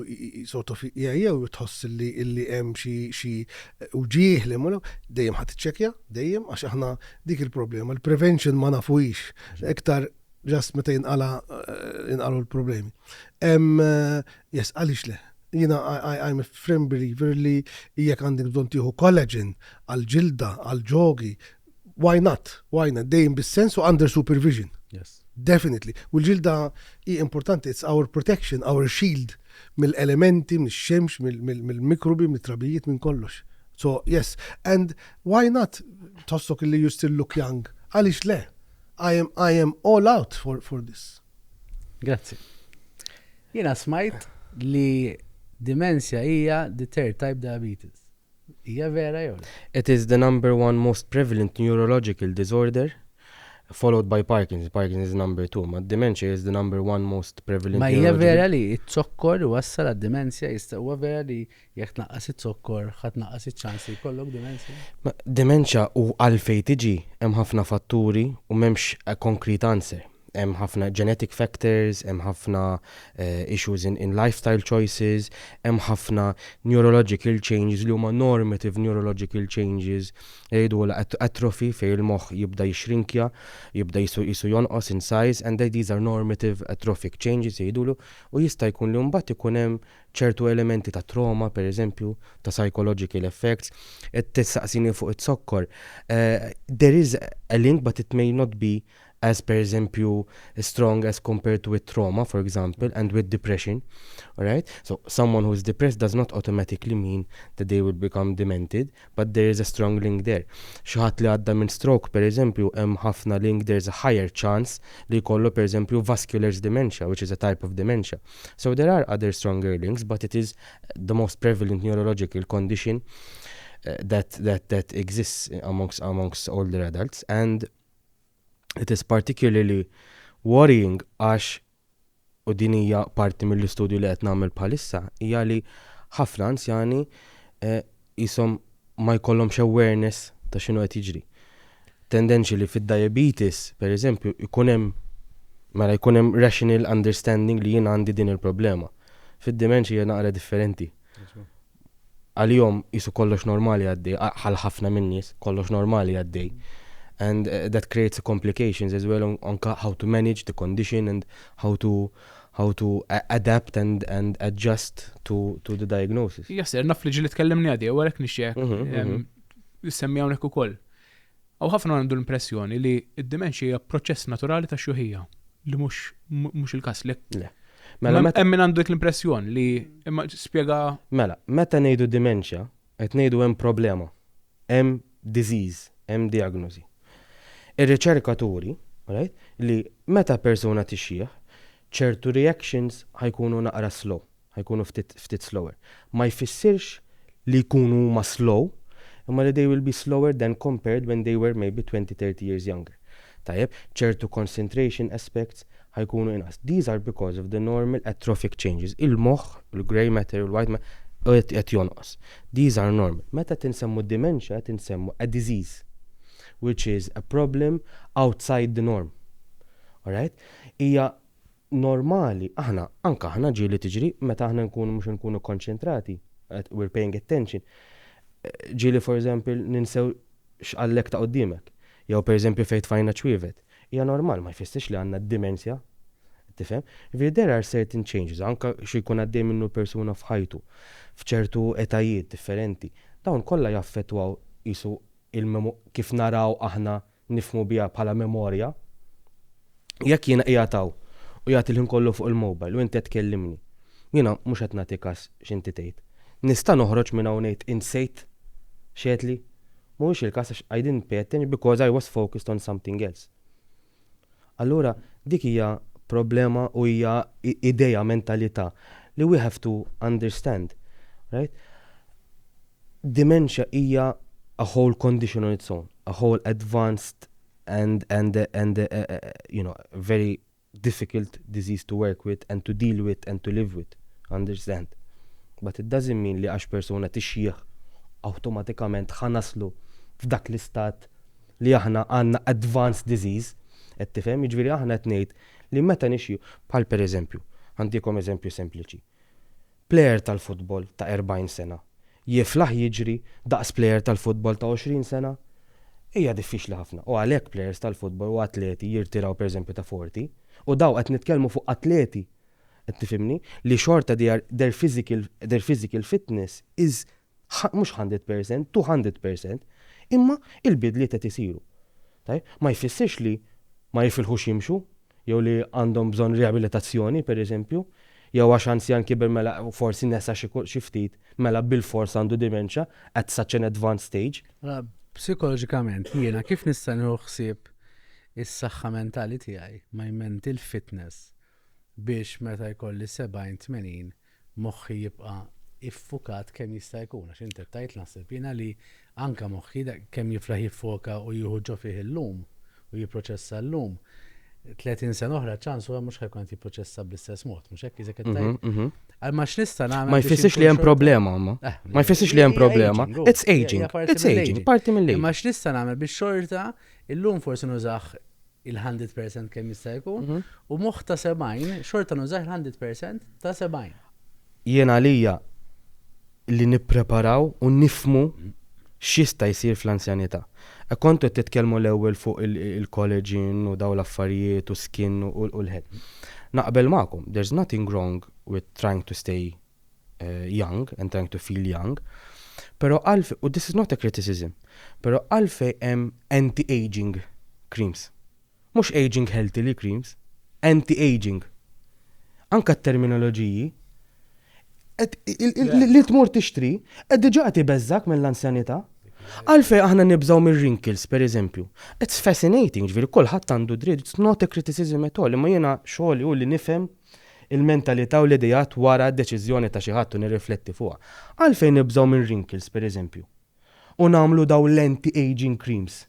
sort of jew tħoss li hemm xi uġieħ li mulu, dejjem ħadd iċċekkja, dejjem għax aħna dik il-problema. Il-prevention ma nafuhiex, iktar just meta jinqalu l-problemi. Yes, għaliex le. I'm a firm believer li jekk għandek bżonn tieħu collagen għal-ġilda, għal-ġogi, why not? Dejjem bis-sens u under supervision. Yes. Definitely. U l-ġilda hija importanti, it's our protection, our shield mill-elementi, mill-xemx, mill-mikrobi, mill-trabijiet, minn kollox. So, yes. And why not tossok li you still look young? Għaliex le? I am all out for this. Grazie. Jiena smajt li demenzja hija the third type diabetes. Hija vera jew? It is the number one most prevalent neurological disorder, followed by Parkinson's. Parkinson's is number 2, but dementia is the number one most prevalent. Ma hija vera li t-zokkor wassal għad-demenzja, huwa vera li jekk tnaqqas it-zokkor ħadd naqqas iċ-ċansi jkollok demenzja? Dementia u għalfejn tiġi hemm ħafna fatturi u m'hemmx a concrete answer. hemm ħafna genetic factors, hemm ħafna issues in lifestyle choices, hemm ħafna neurological changes li huma normative neurological changes, jgħidu atrophy fejn il-moħħ jibda jixrinkja, jibda jisu jonqos in size, and these are normative atrophic changes jgħidulu, u jista' jkun li mbagħad ikun hemm ċertu elementi ta' trauma, per eżempju, ta' psychological effects, tissaqsini fuq it-sokkor. There is a link, but it may not be as, per eżempju, strong as compared with trauma, for example, and with depression, all right? So someone who is depressed does not automatically mean that they will become demented, but there is a strong link there. Xaħat li għadda minn stroke, per eżempju, hemm ħafna link, there's a higher chance li jkollu, per eżempju, vascular dementia, which is a type of dementia. So there are other stronger links, but it is the most prevalent neurological condition that exists amongst older adults, and it is particularly worrying għax, u din hija parti mill-istudju li qed nagħmel bħalissa, hija li ħafna anzjani ishom ma jkollhomx awareness ta' x'inhu qed jiġri. Tendenċi li fid-diabetes, per eżempju, jkun hemm rational understanding li jien għandi din il-problema. Fid-demenċi hija naqra differenti. Għalihom isu kollox normali għaddej, bħal ħafna min-nies kollox normali għaddej. And that creates complications as well on how to manage the condition and how to adapt and adjust to the diagnosis. Jasser, naf li ġili tkellimni għadi, għalek nixjek, semmi għonek u koll. Għaw ħafna għandu l-impressjoni li id-demenċi hija proċess naturali ta' xuħija, li mux il-kas li. Emmin għandu l-impressjoni li spiega. Mela, meta nejdu demenċja, qed nejdu hemm problema, hemm disease, hemm diagnosi. Ir-riċerkaturi, right, li meta persuna tixjieħ, ċertu reactions ħajkunu naqra slow, ħajkunu ftit slower. Ma jfissirx li jkunu ma slow, imma li they will be slower than compared when they were maybe 20-30 years younger. Tajjeb, ċertu concentration aspects ħajkunu inqas. These are because of the normal atrophic changes. Il-moħħ, il-grey matter, il-white matter, qed jonqos. These are normal. Meta tinsemmu dementia, tinsemmu a disease, which is a problem outside the norm. All right? Hija normali, anka aħna ġieli tiġri meta aħna mhux nkunu konċentrati, we're paying attention. Ġieli, for example, ninsew x'qallek ta' qudiemek. Jew per eżempju fejn tfajna ċwievet. Hija normal, ma jfissirx li għandna d-dimensja. Tifhem? There are certain changes, anka xi jkun għaddej minnu persuna f'ħajtu, f'ċertu etajiet differenti. Dawn kollha jaffettwaw isu kif naraw aħna nifmu biha bħala memorja. Jekk jiena qiegħataw u jagħti l-ħin kollu fuq il-mobile u inti qed tkellimni, jiena mhux qed nagħti każ x'inti tgħid. Nista' noħroġ minn hawn ngħid insejt x'għedli? Mhuwiex il-każ għax I didn't pay attention because I was focused on something else. Allura dik hija problema u hija idea, mentalità li we have to understand, right? Dementia hija a whole condition on its own, a whole advanced and very difficult disease to work with and to deal with and to live with, understand? But it doesn't mean li għax persuna tixjieħ automatikament ħanaslu f'dak l-istat li aħna għandna advanced disease, qed tifhem, jiġifieri aħna qed ngħid li meta nixju bħal pereżempju, għandikom eżempju sempliċi. Plejer tal-futbol ta' 40 sena jiflaħ jiġri daqs plejer tal-futbol ta' 20 sena, hija diffiċli ħafna. U għalhekk plejers tal-futbol u atleti jirtiraw pereżempju ta' 40, u daw qed nitkellmu fuq atleti, qed tifhimni, li xorta their physical fitness is mhux 100%, 200%, imma il-bidliet qed isiru. Ma jfissirx li ma jifilħux jimxu, jew li għandhom bżonn riabilitazzjoni pereżempju, jew għax anzjan kiber mela forsi nesa xi ftit mela bil-fors għandu dementia at such an advanced stage. Psikoloġikament jiena kif nista' nieħu ħsieb is-saħħa mentali tiegħi, my mental fitness, biex meta jkolli 70-80 moħħi jibqa' iffukat kemm jista' jkun, għax inti tajt naħseb jiena li anke moħħi kemm jifraħ jiffoka u jieħu ġo fih illum u jipproċessa llum. 30 sena oħra ċans huwa mhux ħajkun qed jipproċessa bl-istess mod, mhux hekk iżek qed tajt. Għalma x'nista' nagħmel. Ma jfissirx li hemm problema, ma jfissirx li hemm problema. It's aging, parti mill-aging. Ma x'nista' nagħmel biex xorta illum forsi nużax il-100% kemm jista' jkun u moħħ ta' 70 xorta nużaħ il-100% ta' 70. Jien għalija li nippreparaw u nifmu x'jista' jsir fl-anzjanità. Kontu titkellmu l-ewwel fuq il-collagen u daw l-affarijiet u skin u l-head. Naqbel magħkom, there's nothing wrong with trying to stay young and trying to feel young. Pero u this is not a criticism, pero għalfej hemm anti-aging creams. Mhux aging healthily creams, anti-aging. Anka t-terminoloġiji li tmur tixtri, diġà qed ibeżżak mill-anzjanità. Għalfej aħna nibżaw mir-wrinkles, per eżempju. It's fascinating, ġifieri kulħadd għandu dritt, it's not a criticism at all, imma jiena xogħli hu li nifhem il-mentalità u l-idejat wara d-deċiżjoni ta' xi ħadd u nirrifletti fuqha. Għalfejn nibżaw minn wrinkles, per eżempju, u nagħmlu daw l-anti-aging creams.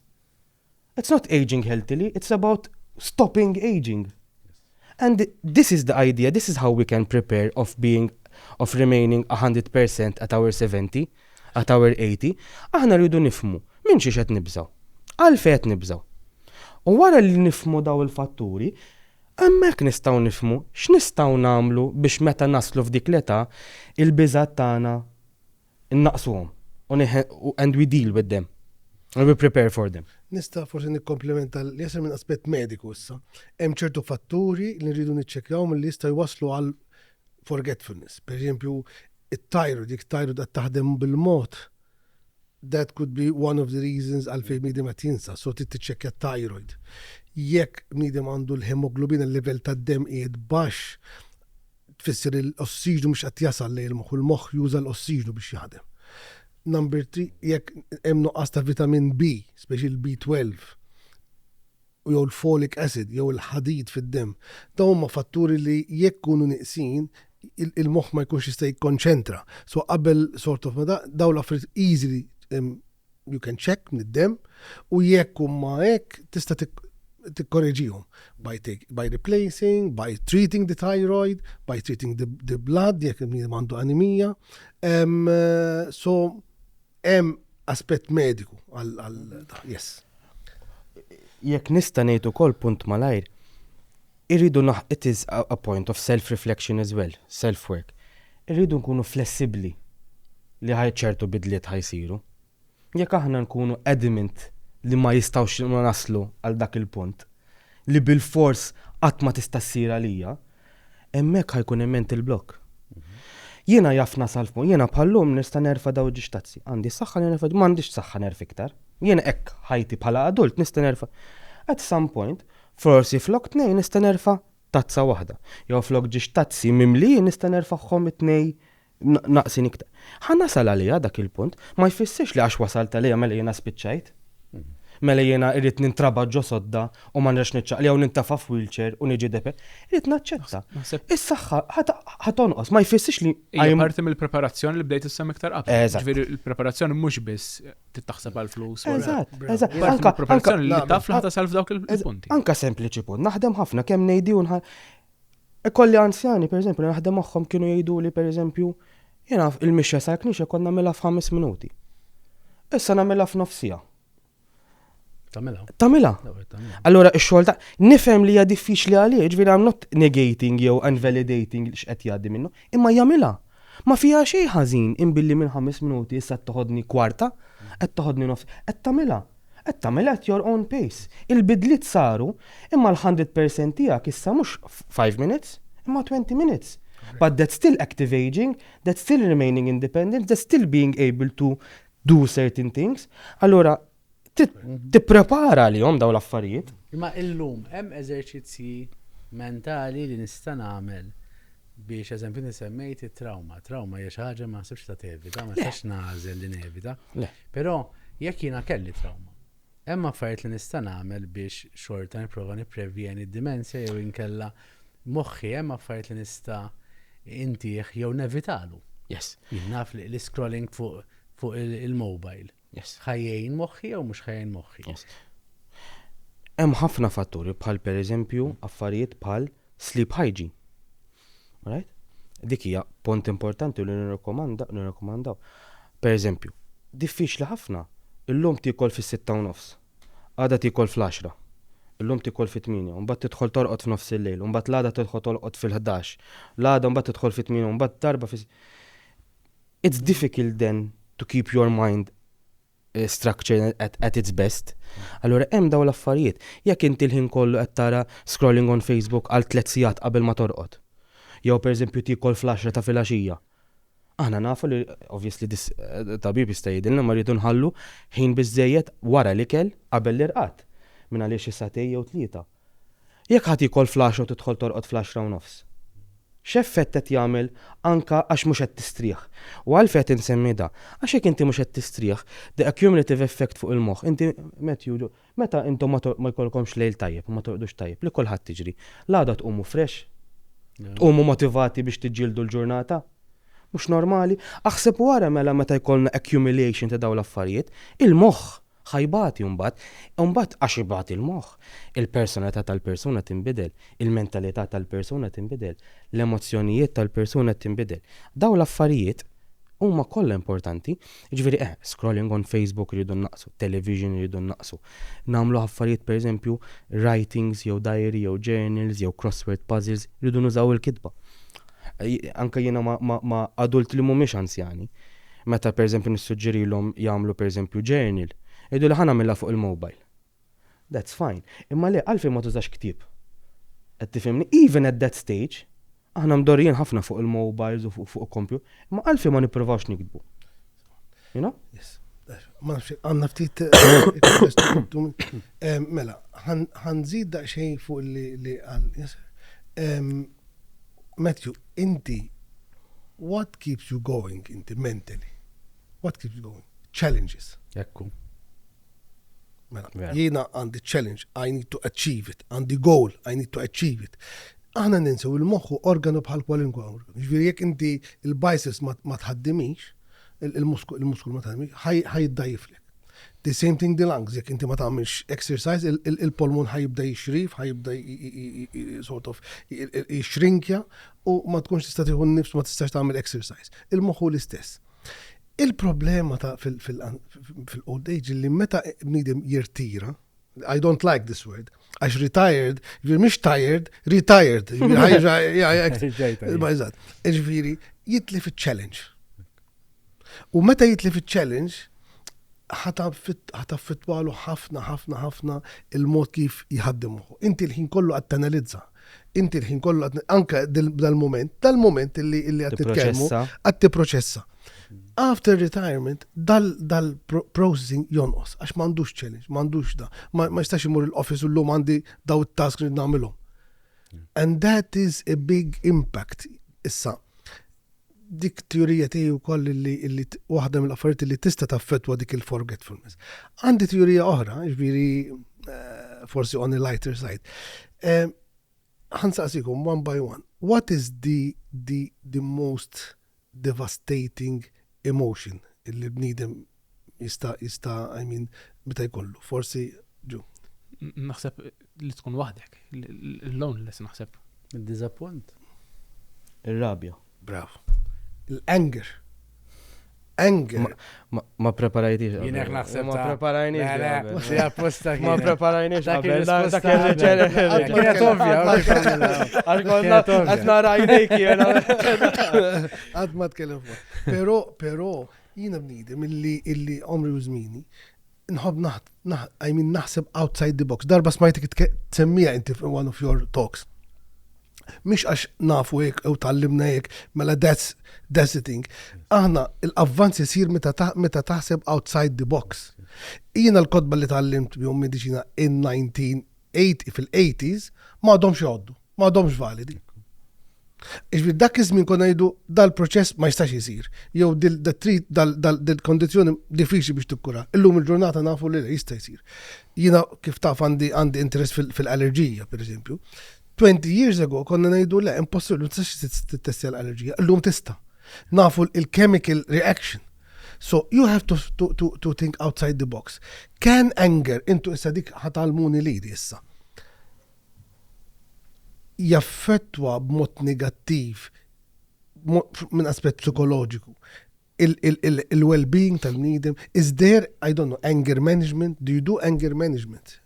It's not aging healthily, it's about stopping aging. And this is the idea, this is how we can prepare of remaining 100% at our 70, at our 80. Aħna rridu nifmu minn xi qed nibżaw. Għalfejn qed nibżaw. U wara li nifmu daw il-fatturi, hemmhekk nistgħu nifmu x'nistgħu nagħmlu biex meta naslu f'dik l-età il-biżgħat tagħna innaqsuhom and we deal with them. And we prepare for them. Nista' forsi nikkomplementa li jasal minn aspett mediku issa. Hemm ċertu fatturi li nridu niċċekkjaw milli jistgħu jwasslu għal forgetfulness. Per eżempju, it-thyroid, jekk thyroid qed taħdem bil-mod, that could be one of the reasons għalfejn bniedem qed jinsa, so tiċċekkja thyroid. Jekk bniedem għandu l-hemoglobin il-livell tad-demm qiegħed baxx, tfisser l-ossiġnu mhux qed jasal lejn il-moħħ, u l-moħħ juża l-ossiġnu biex jaħdem. Number 3, jekk hemm nuqqas ta' vitamin B, speċi B12, jew l-folic acid, jew il-ħadid fid-demm. Dawn huma fatturi li jekk kunu nieqsin, il-moħħ ma jkunx jista' jikkonċentra. So qabel sort of dawn l-affarijiet easily you can check mid-demm u jekk huma hekk tista' tikkorreġihom by replacing, by treating the thyroid, by treating the blood, jekk għandu anemija. So hemm aspett mediku yes. Jekk nista' ngħid ukoll punt malajr, irridu it is a point of self-reflection as well, self-work. Irridu nkunu flessibbli li ċertu bidliet ħajsiru. Jekk aħna nkunu adamant li ma jistgħux naslu għal dak il-punt, li bil-fors qatt ma tista' ssir għalija, hemmhekk ħajkun hemm mental block. Jiena jaf nasalfu, jiena bħallum nista' nerfa' daw ġixtazzi. Għandi saħħa nerfa' m'għandix saħħa nerf iktar. Jiena hekk ħajti bħala adult nista' nerfa'. At some point, forsi flok 2 nista' nerfa' tazza waħda. Jew flok ġixtazzi mimli nista' nerfa'hom 2 naqsin iktar. Ħanasal għalija dak il-punt, ma jfissirx li għax wasalt għalija mela jiena spiċċajt. Mela jiena irrid nintraba ġo sodda u ma nrex niċċaqli jew nintafa' f'wheelchair u niġi depe. Irrid naċċetta. Is-saħħa ħatonqos, ma jfissirx li hija parti mill-preparazzjoni li bdejt issem iktar qabel. Ġifieri l-preparazzjoni mhux biss tittaħseb għal flus. Eżatt. Preparazzjoni li taf li ħatasal f'dawk il-punti. Anka sempliċi punt. Naħdem ħafna kemm ngħidi u ikolli anzjani, pereżempju, naħdem magħhom kienu jgħiduli pereżempju jiena il-mixja sal-kniexa konna nagħmilha f'5 minuti. Issa nagħmilha f'nofsija. Tamila. Allora x-xogħol ta' nifhem li hija diffiċli għalih, ġifieri I'm not negating jew invalidating x'qed jgħaddi minnu, imma jagħmilha. Ma fiha xejn ħażin inbilli minn 5 minuti issa qed toħodni kwarta, qed toħodni nofs, qed tagħmilha. Qed tagħmilha at your own pace. Il-bidliet saru, imma l-100% tiegħek issa mhux 5 minutes, imma 20 minutes. But that's still active aging, that's still remaining independent, that's still being able to do certain things. Allora tipprepara li daw l-affarijiet. Imma illum hemm eżerċizzji mentali li nista' nagħmel biex eżempju nisemmejt it-trauma. Trauma hija xi ħaġa ma nsibx ta' tevita, ma nistax nagħżel li nevita. Però jekk jiena kelli trauma, hemm affarijiet li nista' nagħmel biex xorta nipprova nipprevjeni d-dimensja jew inkella moħħi hemm affarijiet li nista' intih jew nevitalu. Yes. Jien naf li scrolling fuq il-mobile. Yes. Ħajjejn moħħi jew mhux ħajjejn moħħi. Yes. Hemm ħafna fatturi bħal pereżempju affarijiet bħal sleep hygiene. Right? Dik hija punt importanti li nirrakkomandaw. Pereżempju, diffiċli ħafna illum tikol fis-6:30. Għada tikol fl-10. illum tikol fit-8, mbagħad tidħol torqod f'nofs il-lejl, mbagħad l-għada tidħol torqod fil-11, l-għada mbagħad tidħol fit-8, mbagħad darba It's difficult then to keep your mind structured at its best. Allora hemm daw l-affarijiet. Jekk inti l-ħin kollu qed tara scrolling on Facebook għal 3 sigħat qabel ma torqod. Jew pereżempju tikol fl-10 ta' filgħaxija. Aħna nafu li obviously tabib jista' jgħidilna ma rridu nħallu ħin biżejjed wara l-ikel qabel l-irqad minn għaliex is-satej jew 3. Jekk ħadd ikol fl-10 u tidħol torqod fl-10 u nofs. X'effett qed jagħmel anka għax mhux qed tistrieħ. U għalfejn qed insemmi da, għax jekk inti mhux qed tistrieħ, the accumulative effect fuq il-moħħ. Inti meta intom ma jkollkomx lejl tajjeb, ma torqdux tajjeb, li kulħadd tiġri. L-għada tqumu fresh, tqumu motivati biex tiġġieldu l-ġurnata. Mhux normali. Aħseb wara meta jkollna accumulation ta' dawn l-affarijiet, il-moħħ ħajbati mbagħad għax ibati il-moħħ. Il-personalità tal-persuna tinbidel, il-mentalità tal-persuna tinbidel, l-emozzjonijiet tal-persuna tinbidel. Dawn l-affarijiet huma kollha importanti. Jiġifieri scrolling on Facebook rridu naqsu, television rridu naqsu. Nagħmlu affarijiet pereżempju writings jew diary jew journals jew crossword puzzles rridu nużaw il-kitba. Anke jiena ma' adult li mhumiex anzjani. Meta pereżempju nissuġġerilhom jagħmlu pereżempju journal, jgħidu li ħanamilha fuq il-mobile. That's fine. Imma le għalfejn ma tużax ktieb. Qed tifhimni? Even at that stage, aħna mdorrijin ħafna fuq il-mobiles u fuq il-computer, imma għalfejn ma nippruvawx nikdbu. You know? Yes. Ma nafx, għandna ftit mela, ħanżid daqsxejn fuq li għal. Matthew, inti, what keeps you going inti mentally? What keeps you going? Challenges. Ekku. Jiena għandi challenge, I need to achieve it, għandi goal, I need to achieve it. Aħna ninsew il-moħħu organu bħal kwalinkwa organu. Ġifieri jekk inti il-biceps ma tħaddimix, il-muskul ma tħaddimix, ħajiddajjiflek. The same thing the lungs, jekk inti ma tagħmilx exercise, il-polmun ħajibda jixrif, ħajibda sort of jixrinkja u ma tkunx tista' tieħu nnifs ma tistax tagħmel exercise. Il-moħħu l-istess. Il-problema ta' fil-old age li meta bniedem jirtira, I don't like this word, għax retired, mhix tired, retired. Ġifieri jitli fit-challenge. U meta jitli fit-challenge, ħataffitwalu ħafna il-mod kif jħaddimuhu. Inti l-ħin kollu qed tanalizza. Inti l-ħin kollu anke dal-moment illi qed titkellmu qed tipproċessa. After retirement, dal-processing jonqos, għax m'għandux challenge, m'għandux da. Ma jistax imur l-office u llum għandi daw it-task li nagħmilhom. And that is a big impact. Issa, dik teorija tiegħi wkoll li waħda mill-affarijiet li tista' taffettwa dik il-forgetfulness. Għandi teorija oħra, ġifieri forsi on a lighter side. Ħansaqsikom one by one. What is the most devastating emotion illi bniedem jista' I mean meta jkollu? Forsi ġu. Naħseb li tkun waħdek, l-loneliness naħseb. Il-disappoint. Ir-rabja. Bravo. L-anger. Anger. Ma preparajtix. Jienek naħseb ma preparajniex. Si apposta Ma preparajniex. Kienet ovvja. Għad nara jdejki. Għad ma tkellem fuq. Pero jiena bniedem illi omri u żmieni nħobb naħseb outside the box. Darba smajtek tsemmija inti one of your talks. Mish għax nafu hekk u tallimna hekk, mela that's the thing. Aħna l-avvanz isir meta taħseb outside the box. Jiena l-kodba li tallimt bihom mediċina in 1980 fil-80s m'għadhomx jgħoddu, m'għadhomx validi. Iġbir dak iż-żmien konna ngħidu dal-proċess ma jistax isir. Jew dil-kondizzjoni diffiċli biex tikkura. Illum il-ġurnata nafu li jista' jsir. Jiena kif taf għandi interess fil-allerġija, pereżempju. 20 years ago konna ngħidu le impossibbli tistax tittestja l-allerġija. Illum tista'. Nafu il-chemical reaction. So you have to think outside the box. Can anger intu issa dik ħatalmuni li issa jaffettwa b'mod negattiv minn aspett psikoloġiku il-well-being tal-bniedem. Is there, I don't know, anger management? Do you do anger management?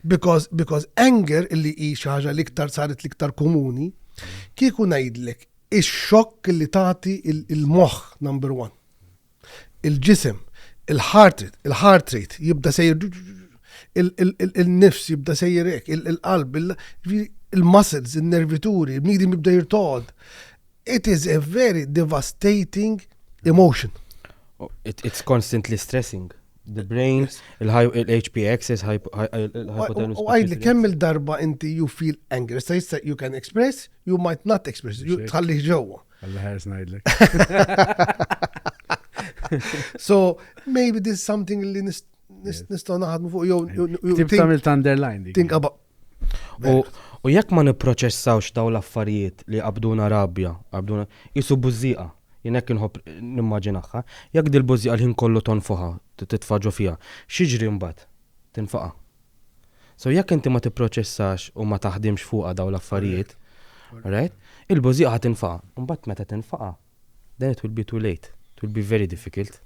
Because anger illi hi xi ħaġa l-iktar saret l-iktar komuni, kieku ngħidlek ix-xokk li tagħti il-moħħ number one. Il-ġisem, il-heart rate jibda sejjer, il-nifs jibda sejjer hekk, il-qalb, il-muscles, il-nervituri, il-bniedem jibda jirtod. It is a very devastating emotion. It's constantly stressing. The brain, il-HPX is hypothalamus. Għajdli, kemm il-darba inti you feel angry. Issa you can express, you might not express. Tħalli ġewwa. Għalla ħares najdlek. So, maybe this is something li nistaw naħadmu fuq. Tib tamil underline. Think about. U jekk ma niproċessawx daw l-affarijiet li qabduna rabja, jisu bużiqa, jenek nħobb nimmaġinaħħa, jekk dil-bużiqa l-ħin kollu tonfuħa, titfaġu fija, xiġri mbagħad tinfaqa. So jekk inti ma tipproċessax u ma taħdimx fuqha daw l-affarijiet, right? Il-bużiqa ħatinfaqa, mbagħad meta tinfaqa, then it will be too late. It will be very difficult.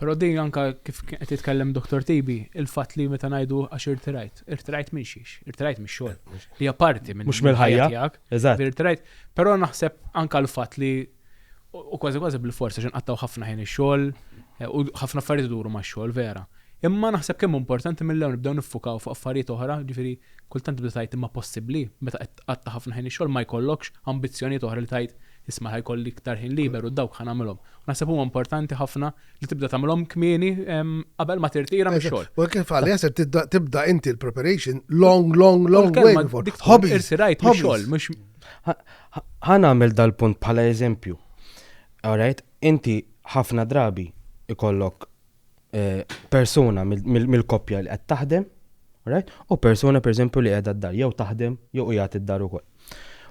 Pero din anka kif qed titkellem Dr. Tibi, il-fatt li meta ngħidu għax irtirajt minn xiex, irtirajt minn xogħol. Li hija parti minn mhux mill-ħajja tiegħek. Eżatt. Irtirajt, però naħseb anka l-fatt li u kważi bil-forsa x'in qattaw ħafna ħin ix-xogħol u ħafna affarijiet iduru max-xogħol vera. Imma naħseb kemm importanti mill-ewwel nibdew niffukaw fuq affarijiet oħra, ġifieri kultant tibda tgħid imma possibbli meta qed qatta ħafna ħin ix-xogħol ma jkollokx ambizzjonijiet oħra li tgħid isma' ħajkolli iktar ħin liberu dawk ħanamilhom. Naħseb huwa importanti ħafna li tibda tagħmilhom kmieni qabel ma tirtira mix-xogħol. U kif għal jaser tibda inti l-preparation long way before. Hobbies. Irtirajt mix-xogħol, mhux ħanagħmel dal-punt bħala eżempju. Alright, inti ħafna drabi ikollok persuna mill-koppja li qed taħdem, alright? U persuna pereżempju li qiegħda d-dar jew taħdem jew qiegħed id-dar ukoll.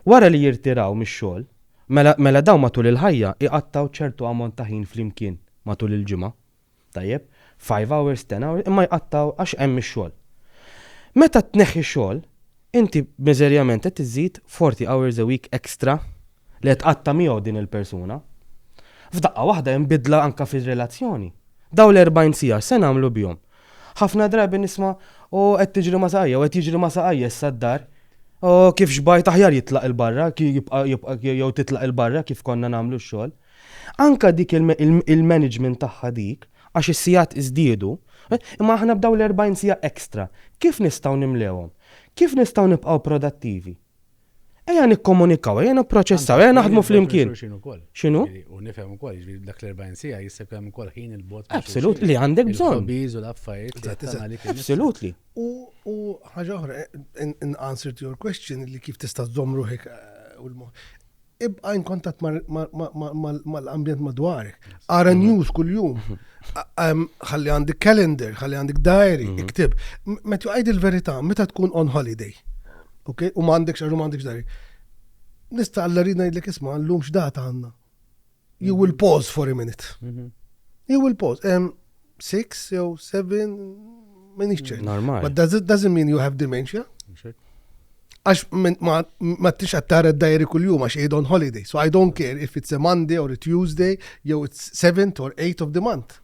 Wara li jirtiraw mix-xogħol, mela daw matul il-ħajja iqattaw ċertu ammont ta' ħin flimkien matul il-ġimgħa. Tajjeb, 5 hours, 10 hours, imma jqattaw għax hemm ix-xogħol. Meta tneħħi x-xogħol, inti miżerjament qed iżid 40 hours a week extra li qed tqatta miegħu din il-persuna. F'daqqa waħda jinbidla anka fir-relazzjoni. Daw l-40 sija se nagħmlu bihom. Ħafna drabi nisma' u qed tiġri ma' saqajja u qed jiġri ma' saqajja issa d-dar. U kif xbajt aħjar jitlaq il-barra, jew titlaq il-barra kif konna nagħmlu x-xogħol. Anka dik il-management tagħha dik għax is-sijat iżdiedu, imma aħna bdaw l-40 sija ekstra. Kif nistgħu nimlewhom? Kif nistgħu nibqgħu produttivi? Ejja nikkomunikaw, ejja nipproċessaw, ejja naħdmu flimkien. X'inhu? U nifhem ukoll, jiġri dak l-40 sija jisseb hemm ukoll ħin il-bot. Absolutely, għandek bżonn. Il-hobbies u l-affarijiet. Absolutely. U ħaġa oħra, in answer to your question li kif tista' żomm ruħek ibqa' in kontatt mal-ambjent madwarek. Ara news kuljum. Ħalli għandek calendar, ħalli għandek diary, iktib. Meta jgħid il-verità, meta tkun on holiday. Okay, u m'għandekx għaru m'għandekx dari. Nista' allarina jgħidlek isma' llum x'data għandna. You will pause for a minute. You will pause. 6 jew 7 minix ċert. Normal. But doesn't mean you have dementia. Għax ma tix għattara d-dajri kull-jum għax jgħid on holiday. So I don't care if it's a Monday or a Tuesday, jew it's 7th or 8th of the month.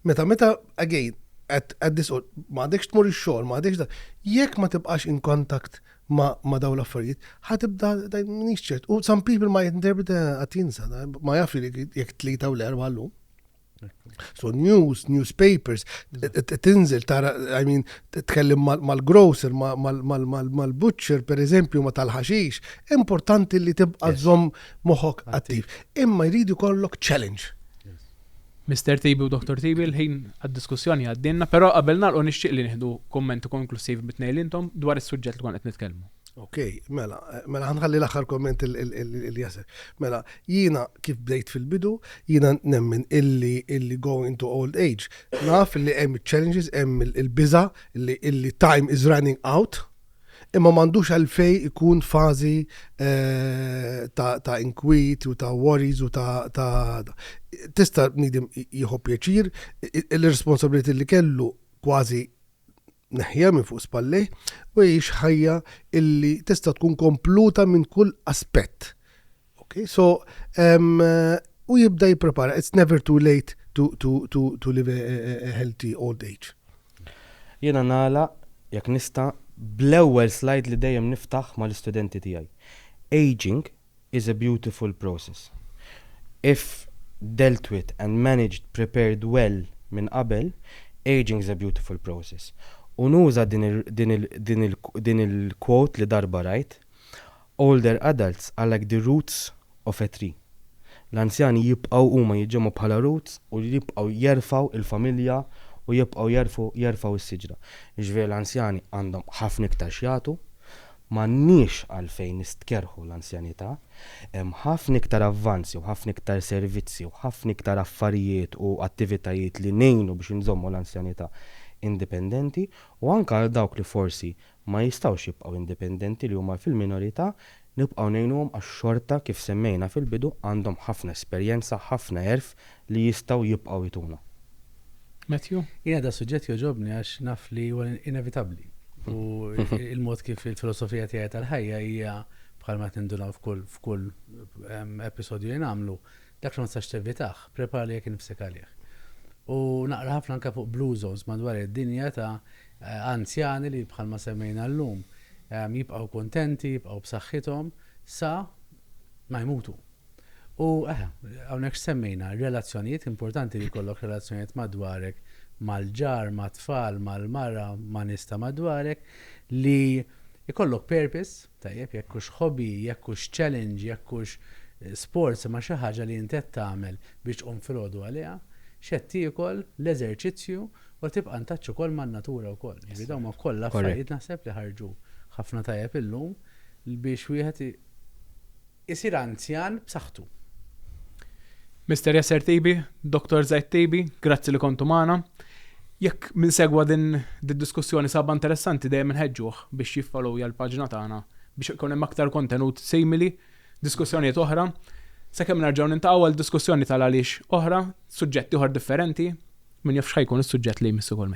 Meta, again, at this all, ma għadekx tmur ix-xogħol, ma għadekx da. Jekk ma tibqax in contact ma daw l-affarijiet, ħatibda minix ċert. U some people ma jinterpreta għatinsa, ma jafri li jekk tlita u l-erba llum. So newspapers, tinżel tara, I mean, tkellem mal-grocer, mal-butcher, per eżempju, ma tal-ħaxix, importanti li tibqa' żomm moħħok attiv. Imma jridu kollok challenge. Mr. Tibi u Dr. Tibi l-ħin għad-diskussjoni għaddinna, pero qabel nagħlqu nixtieq li nieħdu kommenti konklusiv bit-tnejn intom dwar is-suġġett li kont qed nitkellmu. Okay, mela ħanħalli l-aħħar komment il-jasser. Mela, jiena kif bdejt fil-bidu, jiena nemmen illi going to old age. Naf illi hemm challenges, hemm il-biża illi time is running out, imma m'għandux għalfej ikun fażi ta' inkwit u ta' worries u ta' tista' nidem jieħu pjaċir, il-responsabilità li kellu kważi neħja minn fuq spallej u jgħix ħajja illi tista' tkun kompluta minn kull aspett. Okay, so u jibda jipprepara. It's never too late to live a healthy old age. Jiena nagħlaq jekk nista' bl-ewwel slide li dejjem niftaħ mal-istudenti tiegħi. Aging is a beautiful process. If dealt with and managed, prepared well minn qabel, aging is a beautiful process. U nuża din il-quote li darba rajt, older adults are like the roots of a tree. L-anzjani jibqgħu huma jiġġemmu bħala roots u jibqgħu jerfaw il-familja u jibqgħu jerfaw is-siġra. Jiġifieri l-anzjani għandhom ħafna iktar xjagħtu, m'għandniex għalfejn nistkerħu l-anzjanità, hemm ħafna iktar avvanzi u ħafna iktar servizzi u ħafna iktar affarijiet u attivitajiet li ngħinu biex inżommu l-anzjanità indipendenti u anke għal dawk li forsi ma jistgħux jibqgħu indipendenti li huma fil-minorità nibqgħu ngħinuhom għax-xorta kif semmejna fil-bidu għandhom ħafna esperjenza, ħafna erf li jistgħu jibqgħu jituna. Matthew? Jiena da suġġett joġobni għax naf li huwa inevitabbli. U il-mod kif il-filosofija tiegħi tal-ħajja hija bħalma tindunaw f'kull episodju li nagħmlu dak li ma tistax tevitaħ, prepari jekk nifsek għalih. U naqra ħafna anke fuq blue zones madwar id-dinja ta' anzjani li bħalma semmejna llum jibqgħu kontenti, jibqgħu b'saħħithom sa ma jmutu. U hawnhekk semmejna relazzjonijiet importanti li jkollok relazzjonijiet madwarek mal-ġar, mat-tfal, mal-mara, ma' nista madwarek li jkollok purpose, tajjeb, jekk hux hobby, jekk hux challenge, jekk hux sports ma xi ħaġa li inti qed tagħmel biex tqum filgħodu għaliha, x'qed tiekol l-eżerċizzju u tibqa' ntaċċ ukoll man-natura wkoll. Jiġri dawn kollha affarijiet naħseb li ħarġu ħafna tajjeb illum biex wieħed isir anzjan b'saħħtu. Mr. Yasser Tibi, Dr. Zaid Tibi, grazzi li kontu magħna. Jekk minn segwa din diskussjoni saba interessanti dejjem inħeġġuh biex jiffolowja l-paġna tagħna biex ikun hemm aktar kontenut simili, diskussjonijiet oħra, sakemm nerġgħu nintaqgħu għal diskussjoni tal-għaliex oħra, suġġetti oħra differenti, min jaf x'ħajkun is-suġġett li jmissu kol